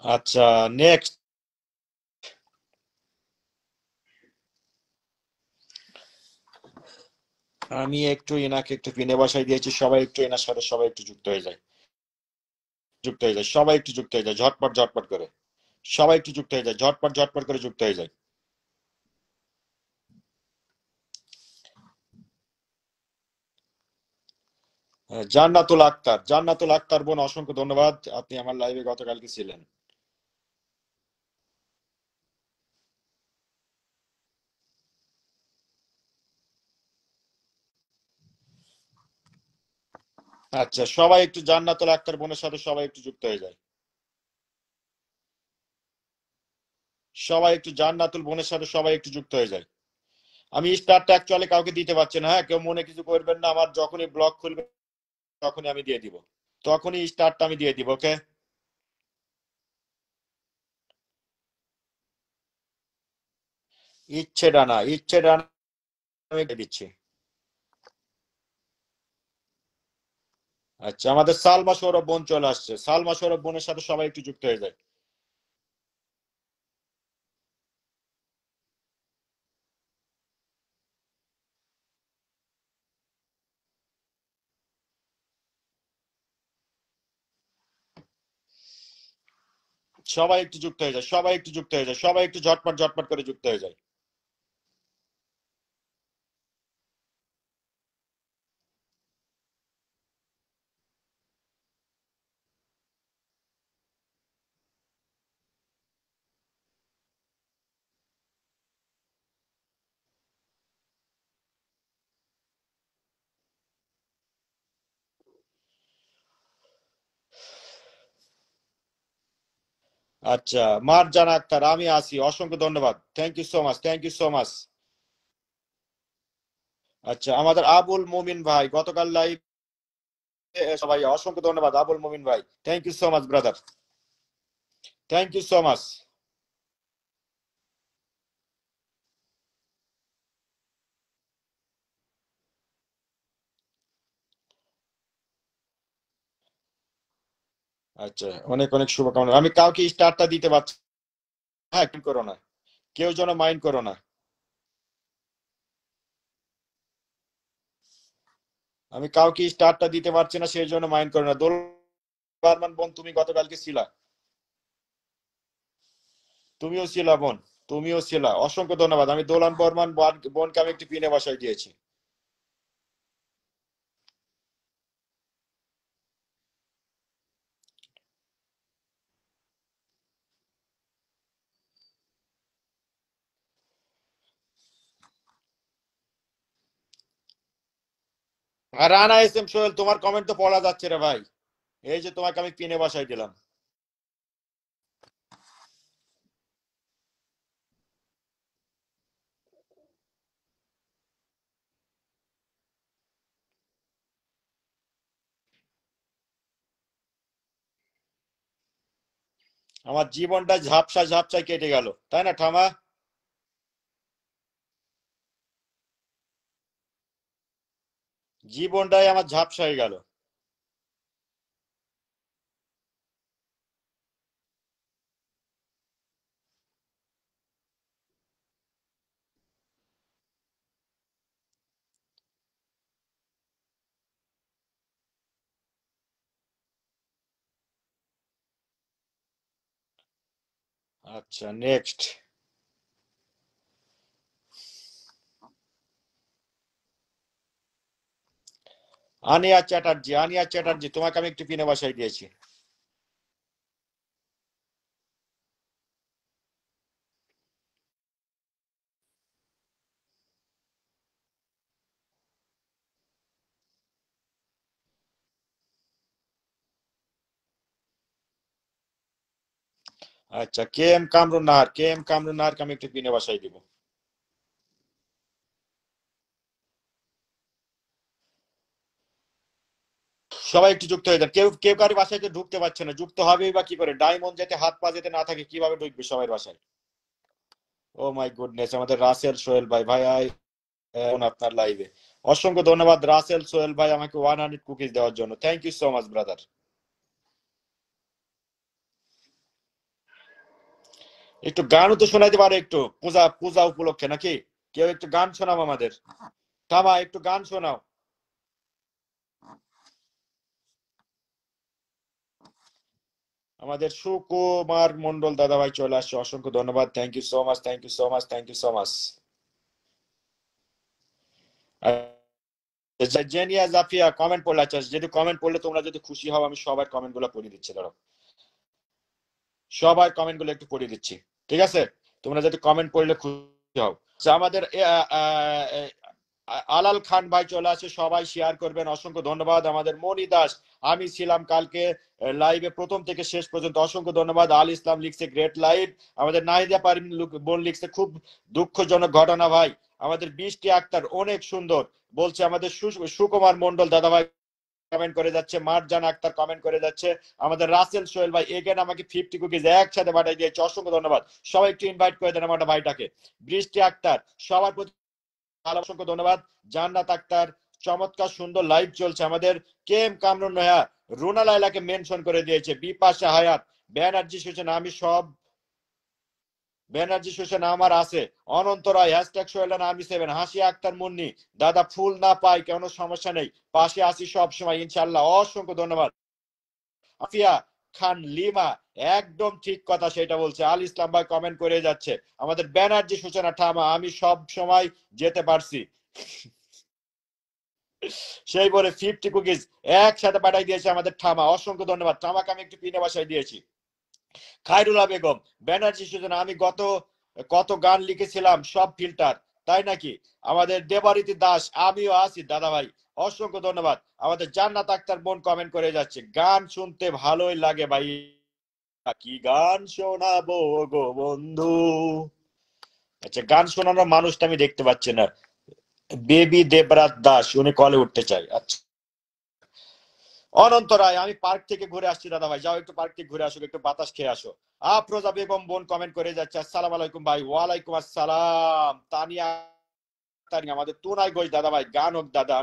আচ্ছা, নেক্সট। আমি একটু এনাকে একটু পিনে বসাই দিয়েছি, সবাই একটু এনার সাথে সবাই একটু যুক্ত হয়ে যায়, যুক্ত হয়ে যায়, সবাই একটু যুক্ত হয়ে যায়, ঝটপট ঝটপট করে সবাই একটু যুক্ত হয়ে যায়, ঝটপট ঝটপট করে যুক্ত হয়ে যায়। জান্নাতুল আক্তার, জান্নাতুল আক্তার বোন, অসংখ্য ধন্যবাদ, আপনি আমার লাইভে গতকালকে ছিলেন। আচ্ছা, সবাই একটু জান্নাতুল আক্তার বোনের সাথে সবাই একটু যুক্ত হয়ে যায়, সবাই একটু জান্নাতুল বোনের সাথে সবাই একটু যুক্ত হয়ে যায়। আমি স্টারটা অ্যাকচুয়ালি কাউকে দিতে পারছি না, হ্যাঁ, কেউ মনে কিছু করবেন না, আমার যখনই ব্লগ খুলবে তখনই আমি দিয়ে দিব, তখনই স্টারটা আমি দিয়ে দিব, ওকে। ইচ্ছে ডানা, ইচ্ছে ডানা আমি দিয়ে দিচ্ছি। আচ্ছা, আমাদের সালমা সৌরভ বোন চলে আসছে, সালমা সৌরভ বোনের সাথে সবাই একটু যুক্ত হয়ে যায়, সবাই একটু যুক্ত হয়ে যায়, সবাই একটু যুক্ত হয়ে যায়, সবাই একটু ঝটপট ঝটপট করে যুক্ত হয়ে যায়। আচ্ছা, মারজান আক্তার, আমি আসি, অসংখ্য ধন্যবাদ, thank you so much, thank you so much. আচ্ছা, আমাদের আবুল মুমিন ভাই গতকাল লাইভ, সবাই অসংখ্য ধন্যবাদ, আবুল মুমিন ভাই, thank you so much brother, thank you so much. আচ্ছা, অনেক অনেক শুভকামনা, আমি কাউকে স্টারটা দিতে পারছি না, হ্যাঁ, কেউ করো না, কেউ যেন মাইন্ড করো না, আমি কাউকে স্টারটা দিতে পারছি না, সেই জন্য মাইন্ড করো না। দোল বারমান বোন, তুমি গতকালকে ছিলা, তুমিও ছিলা বোন, তুমিও ছিলা, অসংখ্য ধন্যবাদ। আমি দোলান বর্মান বোনকে আমি একটি পিনে বসাই দিয়েছি। আর রানা এস এম সোহেল, তোমার কমেন্ট তো পড়া যাচ্ছে রে ভাই, এই যে তোমাকে আমি পিনে বসাই দিলাম। আমার জীবনটা ঝাপসা ঝাপসায় কেটে গেল, তাই না ঠামা? জীবনটাই আমার ঝাপসা হয়ে গেল। আচ্ছা, নেক্সট। আনিয়া চ্যাটার্জি, আনিয়া চ্যাটার্জি, তোমাকে আমি একটু পিনে বসাই দিয়েছি। আচ্ছা, K M Kamrun Nahar, K M Kamrun নাহারকে আমি একটু পিনে বসাই দিব। সবাই একটু যুক্ত হয়ে যান। কেউ কেউ কারো বাসায় তো ঢুকতে পারছে না, যুক্ত হবেই বা কি করে? ডায়মন্ড যেতে হাত পা যেতে না থাকে কিভাবে ঢুকবে সবার বাসায়? ও মাই গুডনেস, আমাদের রাসেল সোহেল ভাই, ভাই আপনার লাইভে অসংখ্য ধন্যবাদ রাসেল সোহেল ভাই আমাকে 100 কুকিজ দেওয়ার জন্য। Thank you so much brother. একটু গানও তো শোনাইতে পারে, একটু পূজা পূজা উপলক্ষে নাকি? কেউ একটু গান শোনাও আমাদের। থামা, একটু গান শোনাও। আমাদের সুকুমার মন্ডল দাদা ভাই চলে আসছে, অসংখ্য ধন্যবাদ। Thank you so much, thank you so much, thank you so much. জেনিয়া জাফিয়া কমেন্ট পড়লে, আচ্ছা যদি কমেন্ট পড়লে তোমরা যদি খুশি হও, আমি সবার কমেন্ট গুলো পড়ে দিচ্ছি। ধরো সবার কমেন্ট গুলো একটু পড়ে দিচ্ছি, ঠিক আছে? তোমরা যদি কমেন্ট পড়লে খুশি হও। আচ্ছা, আমাদের আলাল খান ভাই চলে আসে, সবাই শেয়ার করবেন, অসংখ্য ধন্যবাদ। আমাদের মনি দাস, আমি ছিলাম কালকে লাইভে প্রথম থেকে শেষ পর্যন্ত, অসংখ্য ধন্যবাদ। আল ইসলাম লিখছে গ্রেট লাইভ। আমাদের নাহিদা পারভিন বোন লিখছে খুব দুঃখজনক ঘটনা ভাই। আমাদের বৃষ্টি আক্তার অনেক সুন্দর বলছে। আমাদের সুকুমার মন্ডল দাদা ভাই কমেন্ট করে যাচ্ছে, মারজান আক্তার কমেন্ট করে যাচ্ছে। আমাদের রাসেল সোহেল ভাই এগেন আমাকে 50 কুকিজ একসাথে পাঠিয়ে দিয়েছে, অসংখ্য ধন্যবাদ। সবাই একটু ইনভাইট করে দেন আমার ভাইটাকে। বৃষ্টি আক্তার সবার প্রতি অসংখ্য ধন্যবাদ। জান্নাত আক্তার চমৎকার সুন্দর লাইভ চলছে। আমাদের কে এম কামরুন নোহা রুনা লাইলাকে মেনশন করে দিয়েছে। বিপাশা হায়াত ব্যানার্জি সূচনা আমি সব ব্যানার্জি সূচনা আমার আছে। অনন্ত রায় হ্যাশট্যাগ সোহেলান আর্মি 7। হাসিয়া আক্তার মুন্নি দাদা ফুল না পাই কোনো সমস্যা নেই, পাশে আসি সব সময় ইনশাল্লাহ, অসংখ্য ধন্যবাদ। আফিয়া খান লিমা একদম ঠিক কথা সেটা বলছে। আল ইসলাম ভাই কমেন্ট করে যাচ্ছে। আমাদের ব্যানার্জি সূচনা ঠামা আমি সব সময় যেতে পারছি সেই বলে 50 কুকিজ একসাথে পাঠাই দিয়েছে আমাদের ঠামা, অসংখ্য ধন্যবাদ। ঠামাকে আমি একটু পিনে বাসায় দিয়েছি। খায়রুল্লাহ বেগম ব্যানার্জি সূচনা আমি কত গান লিখেছিলাম সব ফিল্টার, তাই নাকি? আমাদের দেবারীতি দাস আমিও আছি দাদা ভাই, অসংখ্য ধন্যবাদ। আমাদের জান্নাত আক্তার বোন কমেন্ট করে যাচ্ছে, গান শুনতে ভালোই লাগে ভাই, কি গান শোনাবো গো বন্ধু। আচ্ছা, গান শোনানোর মানুষটা আমি দেখতে পাচ্ছি না। বেবি দেবরাত দাস উনি কলে উঠতে চাই। আচ্ছা, অনন্ত রায় আমি পার্ক থেকে ঘুরে আসছি দাদা ভাই, যাও একটু পার্ক থেকে ঘুরে আসো, একটু বাতাস খেয়ে আসো। আফরোজা বেগম বোন কমেন্ট করে যাচ্ছে, আসসালাম আলাইকুম ভাই। ওয়ালাইকুম আসসালাম। তানিয়া আমাদের তুনাই ঘোষ দাদা ভাই গান হোক দাদা,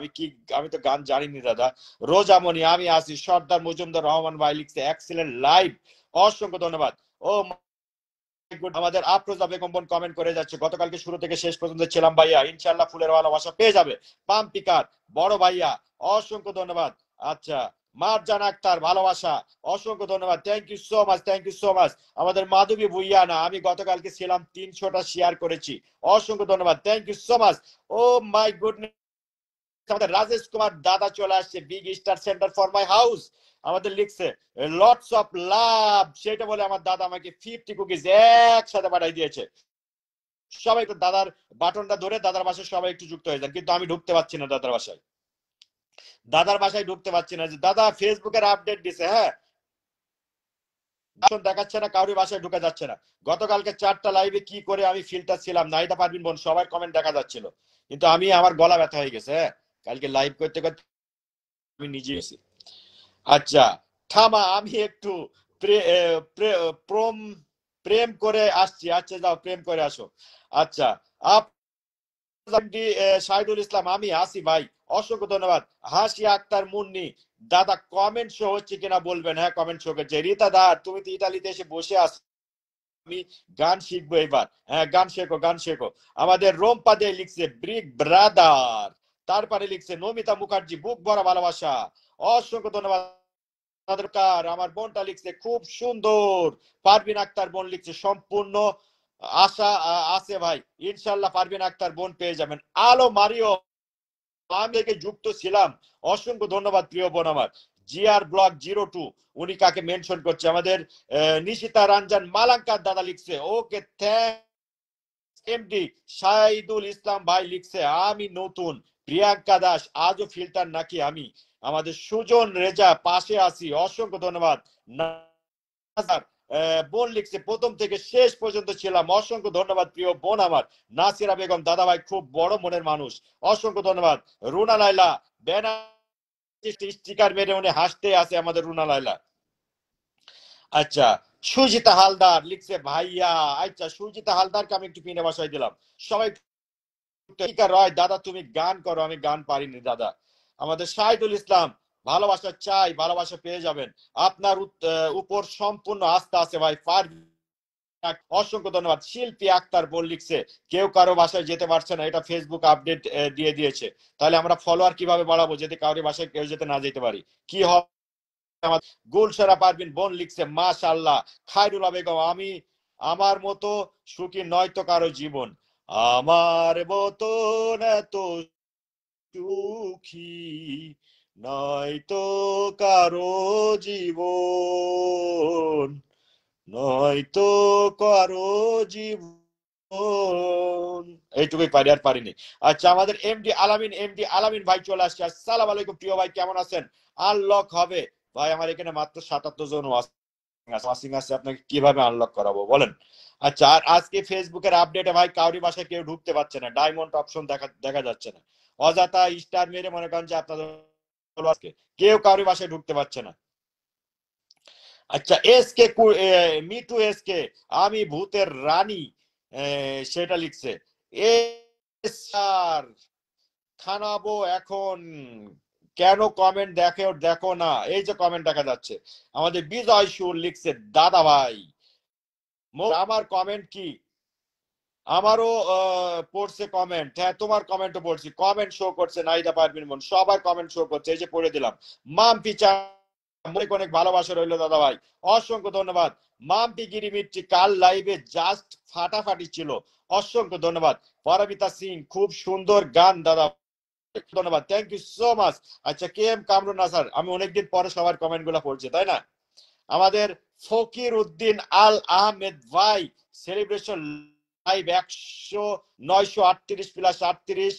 আমি তো গান জানিনি দাদা। রোজামণি আমি আছি। সর্দার মজুমদার রহমান ভাই লিখছে এক্সিলেন্ট লাইভ, অসংখ্য ধন্যবাদ। ও আমাদের আফরোজা বেগম বোন কমেন্ট করে যাচ্ছে, গতকালকে শুরু থেকে শেষ পর্যন্ত ছিলাম ভাইয়া, ইনশাল্লাহ ফুলের ভালোবাসা পেয়ে যাবে। পাম্পিকার বড় ভাইয়া অসংখ্য ধন্যবাদ। আচ্ছা, মারজান আক্তার ভালোবাসা অসংখ্য ধন্যবাদ। Thank you so much, thank you so much. আমাদের মাধবী ভুইয়া না আমি গতকালকে ছিলাম 300টা শেয়ার করেছি, অসংখ্য ধন্যবাদ। Thank you so much. Oh my goodness, আমাদের রাজেশ কুমার দাদা চলে আসছে, big star centre for my house আমাদের লিখছে লটস অফ লাভ, সেটা বলে আমার দাদা আমাকে 50 কুকিজ একসাথে পাঠাই দিয়েছে। সবাই একটু দাদার বাটনটা ধরে দাদার বাসায় সবাই একটু যুক্ত হয়ে যান, কিন্তু আমি ঢুকতে পারছি না দাদার বাসায়, দাদার বাসায় ঢুকতে পারছি না। যে দাদা ফেসবুকের আপডেট দিছে, হ্যাঁ দেখাচ্ছে না, কারোর বাসায় ঢুকে যাচ্ছে না। গতকালকে 4টা লাইভে কি করে আমি ফিল্টার ছিলাম, নাইদা পারবিন বোন সবার কমেন্ট দেখা যাচ্ছিল, কিন্তু আমি আমার গলা ব্যথা হয়ে গেছে। হ্যাঁ, কালকে লাইভ করতে করতে আমি নিজে গেছি। আচ্ছা থামা, আমি একটু প্রেম করে আসছি। আচ্ছা যাও প্রেম করে আসো। আচ্ছা, আপ শাহিদুল ইসলাম আমি আসি ভাই, অসংখ্য ধন্যবাদ। হাসি আক্তার মুন্নি দাদা কমেন্ট শো হচ্ছে কিনা বলবেন। হ্যাঁ কমেন্ট শো করছে। রীতা দার তুমি তো ইতালিতে এসে বসে আছো, আমি গান শিখবো এবার। হ্যাঁ গান শেখো, গান শেখো। আমাদের রোম্পা দে লিখছে ব্রিক ব্রাদার। তারপরে লিখছে নমিতা মুখার্জি বুক ভরা ভালোবাসা, অসংখ্য ধন্যবাদ। আমার বোনটা লিখছে খুব সুন্দর। পারভিন আক্তার বোন লিখছে সম্পূর্ণ আশা আছে ভাই, ইনশাল্লাহ পারভিন আক্তার বোন পেয়ে যাবেন। আলো মারিও আমি থেকে যুক্ত ছিলাম, অসংখ্য ধন্যবাদ প্রিয় বোন আমার। জিআর ব্লক 02 উনি কাকে মেনশন করছে। আমাদের নিশিতা রঞ্জন মালাঙ্কার দাদা লিখছে ওকে থ্যাঙ্কস। এমডি শাহিদুল ইসলাম ভাই লিখছে আমি নতুন। প্রিয়াঙ্কা দাস আজও ফিল্টার নাকি আমি। আমাদের সুজন রেজা পাশে আছি, অসংখ্য ধন্যবাদ। বোন লিখছে প্রথম থেকে শেষ পর্যন্ত ছিলাম, অসংখ্য ধন্যবাদ প্রিয় বোন আমার। নাসিরা বেগম দাদা ভাই খুব বড় মনের মানুষ, অসংখ্য ধন্যবাদ। রুনা লাইলা ব্যানার স্টিকার মেরে উনি হাসতে আছে আমাদের রুনা লায়লা। আচ্ছা, সুজিতা হালদার লিখছে ভাইয়া। আচ্ছা, সুজিতা হালদারকে আমি একটু পিনে বসাই দিলাম। সবাই রয় দাদা তুমি গান করো, আমি গান পারিনি দাদা। আমাদের শাহিদুল ইসলাম, ভালোবাসা চাই, ভালোবাসা পেয়ে যাবেন, আপনার উপর সম্পূর্ণ আস্থা আছে ভাই, পারবেন। অসংখ্য ধন্যবাদ। শিল্পী আক্তার বল লিখছে কেউ কারো বাসায় যেতে পারছে না, এটা ফেসবুক আপডেট দিয়ে দিয়েছে। তাহলে আমরা ফলোয়ার কিভাবে বাড়াবো যদি কারোর বাসায় কেউ যেতে না যেতে পারি? কি হবে? গুলশারা পারবিন বোন লিখছে মাশাআল্লাহ। খায়রুল্লাহ বেগম, আমি আমার মতো সুখী নয়তো কারো জীবন, আমার মতো এত সুখী নয়তো কারো জীবন, নয়তো কারো জীবন। এইটুকুই পারি, আর পারিনি। আচ্ছা, আমাদের এমডি আলামিন ভাই চলে আসছে। আসসালামু আলাইকুম প্রিয় ভাই, কেমন আছেন? আনলক হবে ভাই, আমার এখানে মাত্র 77 জন ওয়াচিং আছে, আপনাকে কিভাবে আনলক করাবো বলেন? আচ্ছা, আর আজকে ফেসবুকের আপডেটে ভাই কাউরি বাসায় কেউ ঢুকতে পারছে না, ডায়মন্ড অপশন দেখা যাচ্ছে না, অযথা স্টার মেরে মনে করেন যে আপনাদের কেউ কাউরি বাসায় ঢুকতে পারছে না। আচ্ছা, এসকে মিটু এসকে আমি ভূতের রানী, সেটা লিখছে। স্যার খানাবো এখন, কেন কমেন্ট দেখো না? এই যে কমেন্ট দেখা যাচ্ছে। আমাদের বিজয় সুর লিখছে দাদা ভাই আমার কমেন্ট কি? আমারও পড়ছে কমেন্ট, হ্যাঁ তোমার কমেন্টও পড়ছি, কমেন্ট শো করছে নাইদা পারবিন বোন, সবার কমেন্ট শো করছে, এই যে পড়ে দিলাম। মাম্পি চা অনেক অনেক ভালোবাসা রইলো দাদা ভাই, অসংখ্য ধন্যবাদ। মাম্পি গিরিমিট্টি কাল লাইভে জাস্ট ফাটাফাটি ছিল, অসংখ্য ধন্যবাদ। পরাবিতা সিং খুব সুন্দর গান দাদা, ধন্যবাদ, থ্যাংক ইউ সো মাচ। আচ্ছা, কে এম কামরুন নাসার, আমি অনেকদিন পরে সবার কমেন্ট গুলা পড়ছি, তাই না? আমাদের ফকির উদ্দিন আল আহমেদ ভাই celebration live 938 plus 38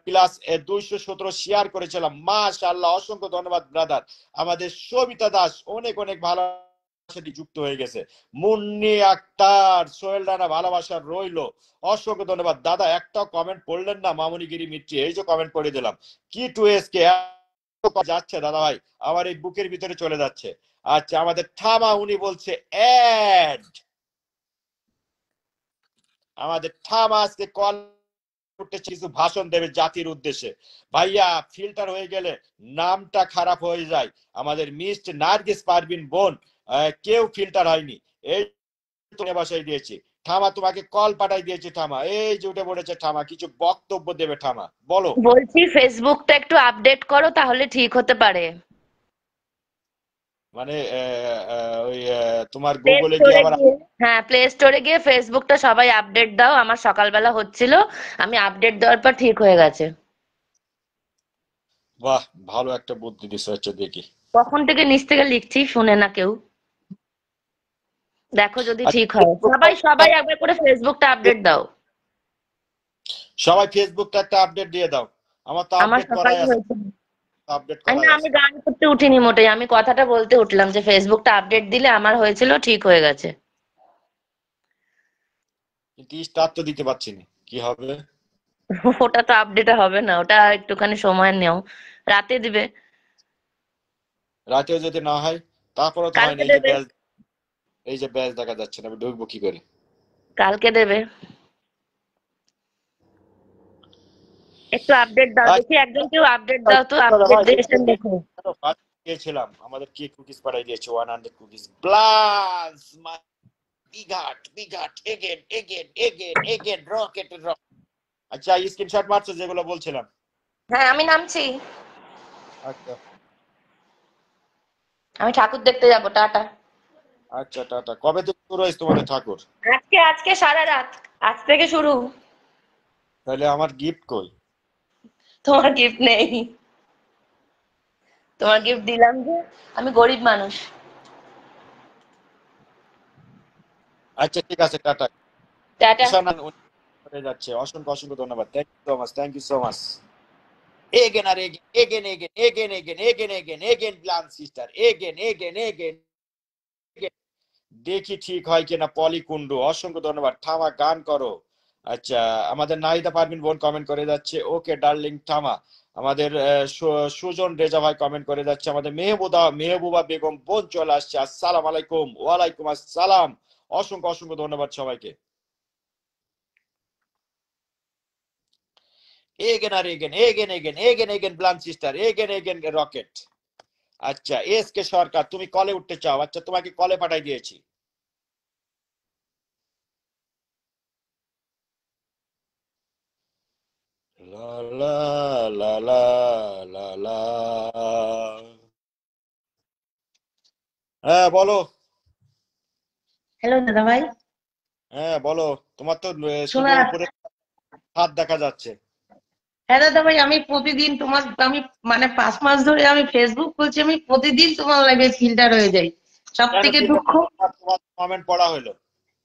plus 217 share করেছিলাম, মাশাআল্লাহ, অসংখ্য ধন্যবাদ ব্রাদার। আমাদের সবিতা দাস অনেক অনেক ভালোবাসা যুক্ত হয়ে গেছে। মুন্নি আক্তার, সোহেল রানা ভালোবাসা রইলো, অসংখ্য ধন্যবাদ দাদা। একটা কমেন্ট পড়লেন না মামুনিগিরি মিট্রি, এই যে কমেন্ট করে দিলাম। কি টু এস কে যাচ্ছে দাদা ভাই, আমার এই বুকের ভিতরে চলে যাচ্ছে। আচ্ছা, আমাদের ঠামা উনি বলছে অ্যাড, আমাদের ঠামা আজকে কল কিছু ভাষণ দেবে জাতির উদ্দেশ্যে। ভাইয়া ফিল্টার হয়ে গেলে নামটা খারাপ হয়ে যায়। আমাদের মিস্ট নার্গিস পারবিন বোন কেউ ফিল্টার হয়নি, এই বাসায় দিয়েছি। ঠামা তোমাকে কল পাঠাই দিয়েছি, ঠামা এই যে উঠে পড়েছে। ঠামা কিছু বক্তব্য দেবে, ঠামা বলো। বলছি ফেসবুকটা একটু আপডেট করো, তাহলে ঠিক হতে পারে। মানে ওই তোমার প্লে গুগলে কি স্টোরে আবার? গিয়ে, হ্যাঁ প্লে স্টোরে গিয়ে ফেসবুকটা সবাই আপডেট দাও। আমার সকালবেলা হচ্ছিল, আমি আপডেট দেওয়ার পর ঠিক হয়ে গেছে। বাহ, ভালো একটা বুদ্ধি দিছো, হচ্ছে দেখি। কখন থেকে নিচ থেকে লিখছি, শুনে না কেউ। দেখো যদি আচ্ছা, ঠিক হয়। সবাই সবাই একবার করে ফেসবুকটা আপডেট দাও। সবাই ফেসবুকটা একটা আপডেট দিয়ে দাও। আমার তো আমার আপডেট করাই সকালে আছে, হয়েছে। আপডেট না, করাই আমি আছে। গান করতে উঠিনি মোটেই, আমি কথাটা বলতে উঠলাম যে ফেসবুকটা আপডেট দিলে আমার হয়েছিল, ঠিক হয়ে গেছে। কিন্তু স্টার তো দিতে পারছি না, কি হবে? ওটা তো আপডেট হবে না, ওটা একটুখানি সময় নেও, রাতে দিবে। রাতেও যদি না হয়, তারপরে তো হয় না। কালকে এই যে দেবে। ব্যাচ, এই যে ব্যাচ দেখা যাচ্ছে না, আমি ঢুকবো কি করে? কালকে দেবে। একটু আপডেট দাও দেখি, একজন কেউ আপডেট দাও তো, আপডেট দিয়েছেন দেখো। দিয়েছিলাম, আমাদের কি কুকিজ পাঠাই দিয়েছে, 100 কুকিজ ব্লাস বিঘাট বিঘাট again again again again rocket rock. আচ্ছা, স্ক্রিনশট মারছো যেগুলো বলছিলাম? হ্যাঁ আমি নামছি, আচ্ছা আমি ঠাকুর দেখতে যাব, টাটা। আচ্ছা, টাটা। কবে থেকে শুরু হয়েছে তোমাদের ঠাকুর? আজকে আজকে সারা রাত, আজ থেকে শুরু। তাহলে আমার গিফট কই? তোমার গিফট নেই, তোমার গিফট দিলাম যে, আমি গরিব মানুষ। আচ্ছা ঠিক আছে, টাটা। টাটা। হয়ে যাচ্ছে, অসংখ্য অসংখ্য ধন্যবাদ, thank you so much, thank you so much. Again আর again again again again again again again again plan sister, again again again. দেখি ঠিক হয় কিনা। পলি কুন্ডু অসংখ্য ধন্যবাদ। থামা গান করো। আচ্ছা, আমাদের নাহিদা পারভিন বোন কমেন্ট করে যাচ্ছে, ওকে ডার্লিং থামা। আমাদের সুজন রেজা ভাই কমেন্ট করে যাচ্ছে, আমাদের মেহবুবা বেগম বোন চলে আসছে, আসসালাম আলাইকুম। ওয়ালাইকুম আসসালাম। অসংখ্য অসংখ্য ধন্যবাদ সবাইকে। এগেন আর again again again again again ব্লান সিস্টার, এগেন এগেন রকেট। আচ্ছা, এস কে সরকার, তুমি কলে উঠতে চাও? আচ্ছা, তোমাকে কলে পাঠাই দিয়েছি। লা লা লা লা লা লা। হ্যাঁ বলো। হ্যালো দাদা ভাই। হ্যাঁ বলো। তোমার তো শুধু শোনা উপরে হাত দেখা যাচ্ছে। হ্যাঁ দাদা ভাই, আমি প্রতিদিন তোমার আমি মানে 5 মাস ধরে আমি ফেসবুক করছি, আমি প্রতিদিন তোমার লাইভে ফিল্টার হয়ে যাই। সব কেন থেকে ফিল্টার? দুঃখ, তোমার কমেন্ট পড়া হলো।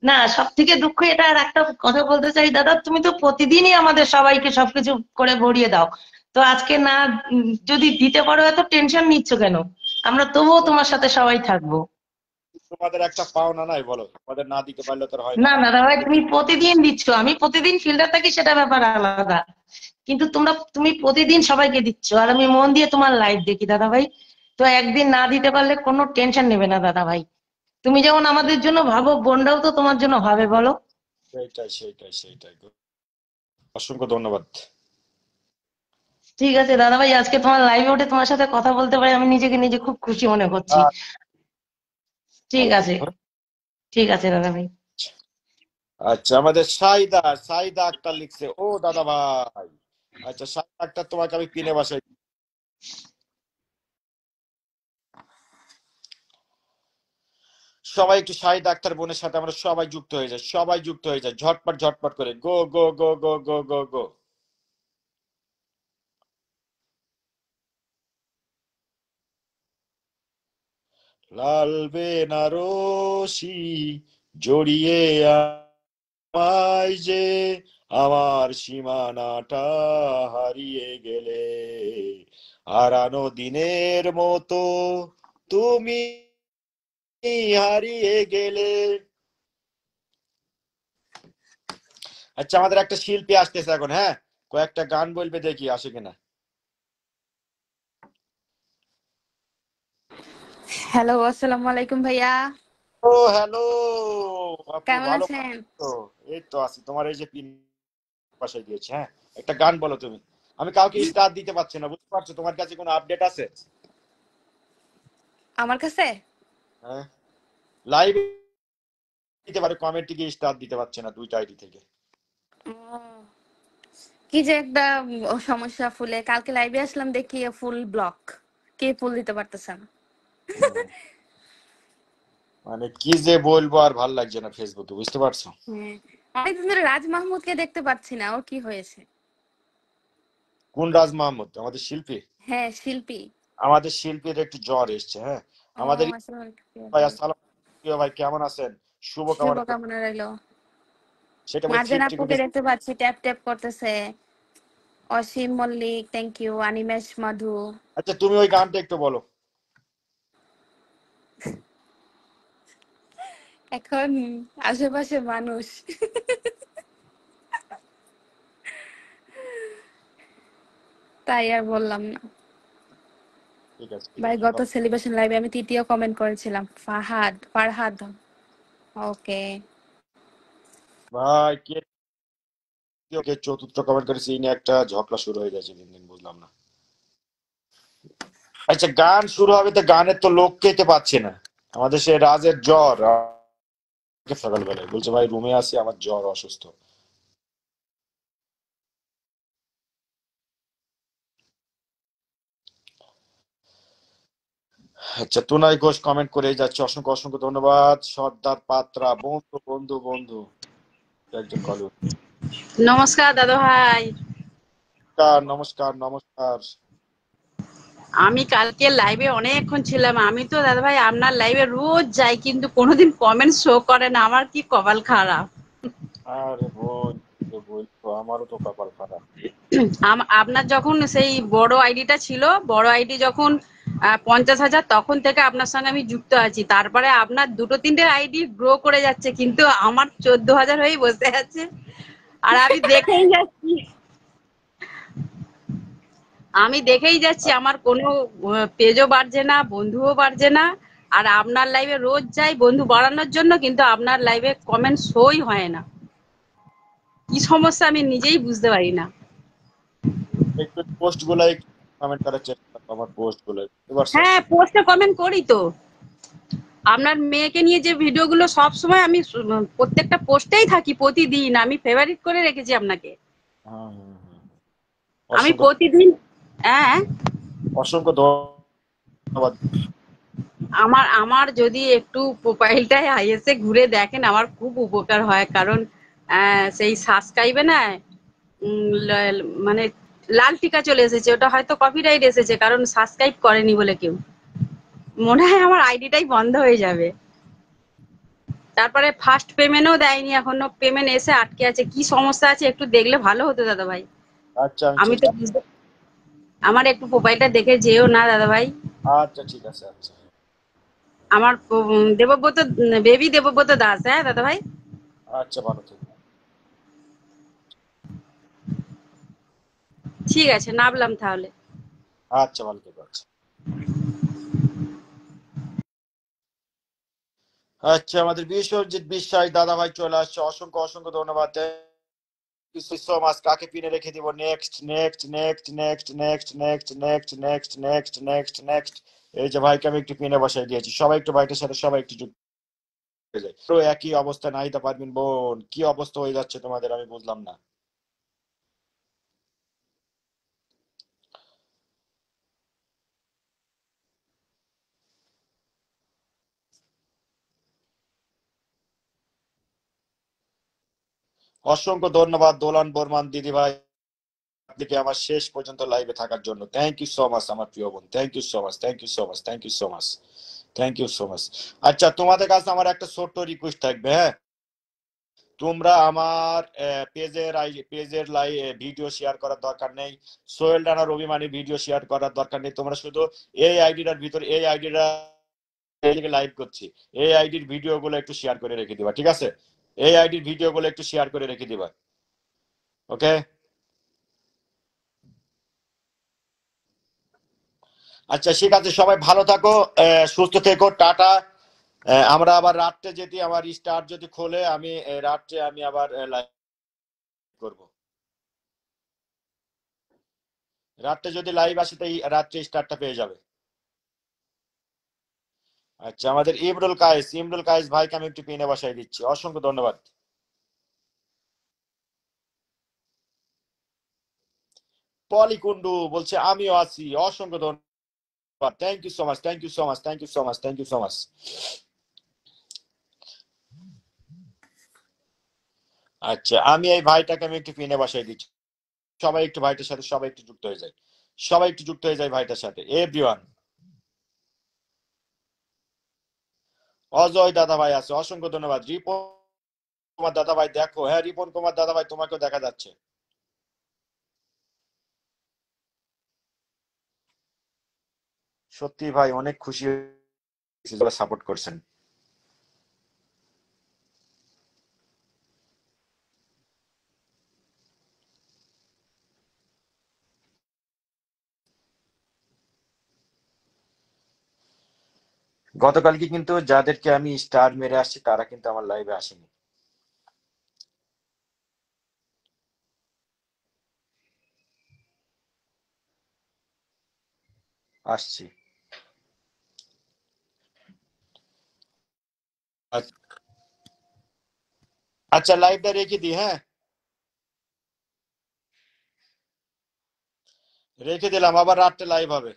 না সব থেকে দুঃখ এটা, আর একটা কথা বলতে চাই দাদা, তুমি তো প্রতিদিনই আমাদের সবাইকে সবকিছু করে ভরিয়ে দাও, তো আজকে না যদি দিতে পারো এত টেনশন নিচ্ছ কেন? আমরা তবুও তোমার সাথে সবাই থাকবো। তোমাদের একটা পাওনা নাই বলো? তোমাদের না দিতে পারলে তো আর হয় না। না দাদা ভাই, তুমি প্রতিদিন দিচ্ছ, আমি প্রতিদিন ফিল্টার থাকি সেটা ব্যাপার আলাদা, কিন্তু তুমি প্রতিদিন সবাইকে দিচ্ছ, আর আমি মন দিয়ে তোমার লাইভ দেখি দাদা ভাই। তো একদিন না দিতে পারলে কোনো টেনশন নেবে না দাদা ভাই। তুমি যেমন আমাদের জন্য ভাবো, বোনরাও তো তোমার জন্য ভাবে, বলো। সেইটাই সেইটাই সেইটাই। অসংখ্য ধন্যবাদ। ঠিক আছে দাদা ভাই, আজকে তোমার লাইভে উঠে তোমার সাথে কথা বলতে পারি, আমি নিজেকে নিজে খুব খুশি মনে করছি। ঠিক ভালো আছে, থেকো। ঠিক আছে দাদা ভাই। আচ্ছা, আমাদের সাইদা সাইদা আক্তার লিখছে, ও দাদা ভাই। আচ্ছা, সাইদা আক্তার তোমাকে আমি পিনে বাসাই। সবাই একটু শাহিদ আক্তার বোনের সাথে আমরা সবাই যুক্ত হয়ে যাই, সবাই যুক্ত হয়ে যায়, ঝটপট ঝটপট করে। গো গো গো গো গো গো গো। লাল বেনারসি জড়িয়ে আমায় যে, আমার সীমানাটা হারিয়ে গেলে, হারানো দিনের মতো তুমি হারিয়ে গেলে। আচ্ছা, আমাদের একটা শিল্পী আসতেছে এখন, হ্যাঁ, কয়েকটা গান বলবে, দেখি আসে কিনা। হ্যালো, আসসালামু আলাইকুম ভাইয়া। ও হ্যালো আপু, কেমন ভালো আছেন? তো? এই তো আছি, তোমার এই যে পিন পাশে দিয়েছে। হ্যাঁ, একটা গান বলো তুমি। আমি কাউকে স্টার দিতে পারছি না, বুঝতে পারছো? তোমার কাছে কোনো আপডেট আছে? আমার কাছে? হ্যাঁ, লাইভ দিতে পারে, কমেন্টে গিয়ে স্টার দিতে পারছে না দুইটা আইডি থেকে। উম, কি যে একটা সমস্যা ফুলে, কালকে লাইভে আসলাম দেখি ফুল ব্লক, কে ফুল দিতে পারতেছে না। হুম, মানে কি যে বলবো, আর ভাল লাগছে না ফেসবুকে, বুঝতে পারছো? হ্যাঁ, অনেকদিন ধরে রাজ মাহমুদকে দেখতে পাচ্ছি না, ওর কি হয়েছে? কোন রাজ মাহমুদ? আমাদের শিল্পী? হ্যাঁ, শিল্পী। আমাদের শিল্পীর একটু জ্বর এসছে। হ্যাঁ, ও আমাদের আসলে ভাই, আসসালাম। প্রিয় ভাই, কেমন আছেন? শুভ কামনা করি। শুভকামনা রইলো। সেটা ভাই মার্জান 50 আপুকে রুপিস। দেখতে পাচ্ছি, ট্যাপ ট্যাপ করতেছে। অসীম মল্লিক, থ্যাংক ইউ। অনিমেষ মধু। আচ্ছা, তুমি ওই গানটা একটু বলো। এখন আশেপাশে মানুষ তাই আর বললাম না। ঠিক আছে ঠিক ভাই, আছে। গত সেলিব্রেশন লাইভে আমি তৃতীয় কমেন্ট করেছিলাম। ফারহাদ। ওকে। ভাই, কে কে চতুর্থ কমেন্ট করেছে, এই নিয়ে একটা ঝগড়া শুরু হয়ে গেছে দিন দিন, বুঝলাম না। আচ্ছা, গান শুরু হবে তো গানের তো লোক খেতে পাচ্ছে না। আমাদের সে রাজের জ্বর, সকালবেলায় বলছে ভাই রুমে আসি, আমার জ্বর, অসুস্থ। আচ্ছা, তুনাই ঘোষ কমেন্ট করে যাচ্ছে, অসংখ্য অসংখ্য ধন্যবাদ। সর্দার পাত্রা, বন্ধু বন্ধু বন্ধু, একজন কল। নমস্কার দাদা ভাই। নমস্কার নমস্কার নমস্কার। আমি কালকে লাইভে অনেকক্ষণ ছিলাম। আমি তো দাদা ভাই আপনার লাইভে রোজ যাই, কিন্তু কোনোদিন কমেন্ট শো করে না। আমার কি কপাল খারাপ। আরে বোন, কি বলবো, আমারও তো কপাল খারাপ। আপনার যখন সেই বড় আইডিটা ছিল, বড় আইডি যখন 50,000, তখন থেকে আপনার সঙ্গে আমি যুক্ত আছি। তারপরে আপনার দুটো তিনটে আইডি গ্রো করে যাচ্ছে, কিন্তু আমার 14,000 হয়েই বসে আছে। আর আমি দেখেই যাচ্ছি। আমি দেখেই যাচ্ছি আমার কোনো পেজও বাড়ছে না, বন্ধুও বাড়ছে না। আর আপনার লাইভে রোজ যাই বন্ধু বাড়ানোর জন্য, কিন্তু আপনার লাইভে কমেন্ট শোই হয় না। কি সমস্যা আমি নিজেই বুঝতে পারি না। একটু পোস্ট গুলো কমেন্ট করার চেষ্টা করো, আমার পোস্ট গুলো এবার হ্যাঁ, পোস্টে কমেন্ট করি তো। আপনার মেয়েকে নিয়ে যে ভিডিওগুলো সব সময় আমি প্রত্যেকটা পোস্টেই থাকি, প্রতিদিন আমি ফেভারিট করে রেখেছি আপনাকে। হ্যাঁ হ্যাঁ হ্যাঁ। আমি অসংখ্য প্রতিদিন, হ্যাঁ, অসংখ্য ধন্যবাদ। আমার আমার যদি একটু প্রোফাইলটায় এসে ঘুরে দেখেন আমার খুব উপকার হয়। কারণ সেই সাবস্ক্রাইবে না মানে লাল টিকা চলে এসেছে, ওটা হয়তো কপিরাইট এসেছে, কারণ সাবস্ক্রাইব করেনি বলে কেউ। মনে হয় আমার আইডিটাই বন্ধ হয়ে যাবে। তারপরে ফার্স্ট পেমেন্টও দেয়নি এখনো, পেমেন্ট এসে আটকে আছে। কি সমস্যা আছে একটু দেখলে ভালো হতো দাদা ভাই। আচ্ছা আমি আমি তো আমার একটু প্রোফাইলটা দেখে যেও না দাদা ভাই। আচ্ছা ঠিক আছে। আচ্ছা আমার দেবব্রত, বেবি দেবব্রত দাস, হ্যাঁ দাদা ভাই। আচ্ছা ভালো থেকো। ঠিক আছে, নামলাম তাহলে। আচ্ছা ভালো থেকো। আচ্ছা আচ্ছা, আমাদের বিশ্বজিৎ বিশ্বাস দাদা ভাই চলে আসছে, অসংখ্য অসংখ্য ধন্যবাদ। So much. কাকে পিনে রেখে দিব? Next next next next next next next next next next next. এই যে ভাইকে আমি একটু পিনে বসাই দিয়েছি, সবাই একটু ভাইটার সাথে সবাই একটু যুক্ত হয়ে যায়। তো একই অবস্থা নাহিদা পারবিন বোন, কি অবস্থা হয়ে যাচ্ছে তোমাদের আমি বুঝলাম না। অসংখ্য ধন্যবাদ দোলান বর্মান দিদি ভাই, আপনাকে আমার শেষ পর্যন্ত লাইভে থাকার জন্য। থ্যাংক ইউ সো মাচ আমার প্রিয় বোন, thank you so much, thank you so much, thank you so much, thank you so much. আচ্ছা, তোমাদের কাছে আমার একটা ছোট্ট রিকোয়েস্ট থাকবে, হ্যাঁ। তোমরা আমার পেজের ভিডিও শেয়ার করার দরকার নেই, সোহেল রানার অভিমানী ভিডিও শেয়ার করার দরকার নেই। তোমরা শুধু এই আইডিটার ভিতরে, এই আইডিটা লাইভ করছি, এই আইডির ভিডিও গুলো একটু শেয়ার করে রেখে দিবা, ঠিক আছে? এই আইডির ভিডিও গুলো একটু শেয়ার করে রেখে দিবা, ওকে? আচ্ছা ঠিক আছে, সবাই ভালো থাকো, সুস্থ থেকো, টাটা। আমরা আবার রাত্রে যদি আমার স্টার যদি খোলে, আমি রাত্রে আমি আবার লাইভ করব। রাত্রে যদি লাইভ আসে তাই রাত্রে স্টারটা পেয়ে যাবে। আচ্ছা, আমাদের ইমরুল কায়েস ভাইকে আমি একটু পিনে বসাই দিচ্ছি, অসংখ্য ধন্যবাদ। পলি কুন্ডু বলছে আমিও আছি, অসংখ্য ধন্যবাদ। Thank you so much, thank you so much, thank you so much, thank you so much. আচ্ছা, আমি এই ভাইটাকে আমি একটু পিনে বসাই দিচ্ছি, সবাই একটু ভাইটার সাথে সবাই একটু যুক্ত হয়ে যায়, সবাই একটু যুক্ত হয়ে যায় ভাইটার সাথে, এভরিওয়ান। অজয় দাদা ভাই আছে, অসংখ্য ধন্যবাদ। রিপন কুমার দাদা ভাই দেখো, হ্যাঁ রিপন কুমার দাদা ভাই তোমাকেও দেখা যাচ্ছে। সত্যি ভাই অনেক খুশি হয়েছি যারা সাপোর্ট করছেন। গতকালকে কিন্তু যাদেরকে আমি স্টার মেরে আসছি তারা কিন্তু আমার লাইভে আসেনি। আসছি। আচ্ছা, লাইভটা রেখে দিই, হ্যাঁ রেখে দিলাম, আবার রাত্রে লাইভ হবে।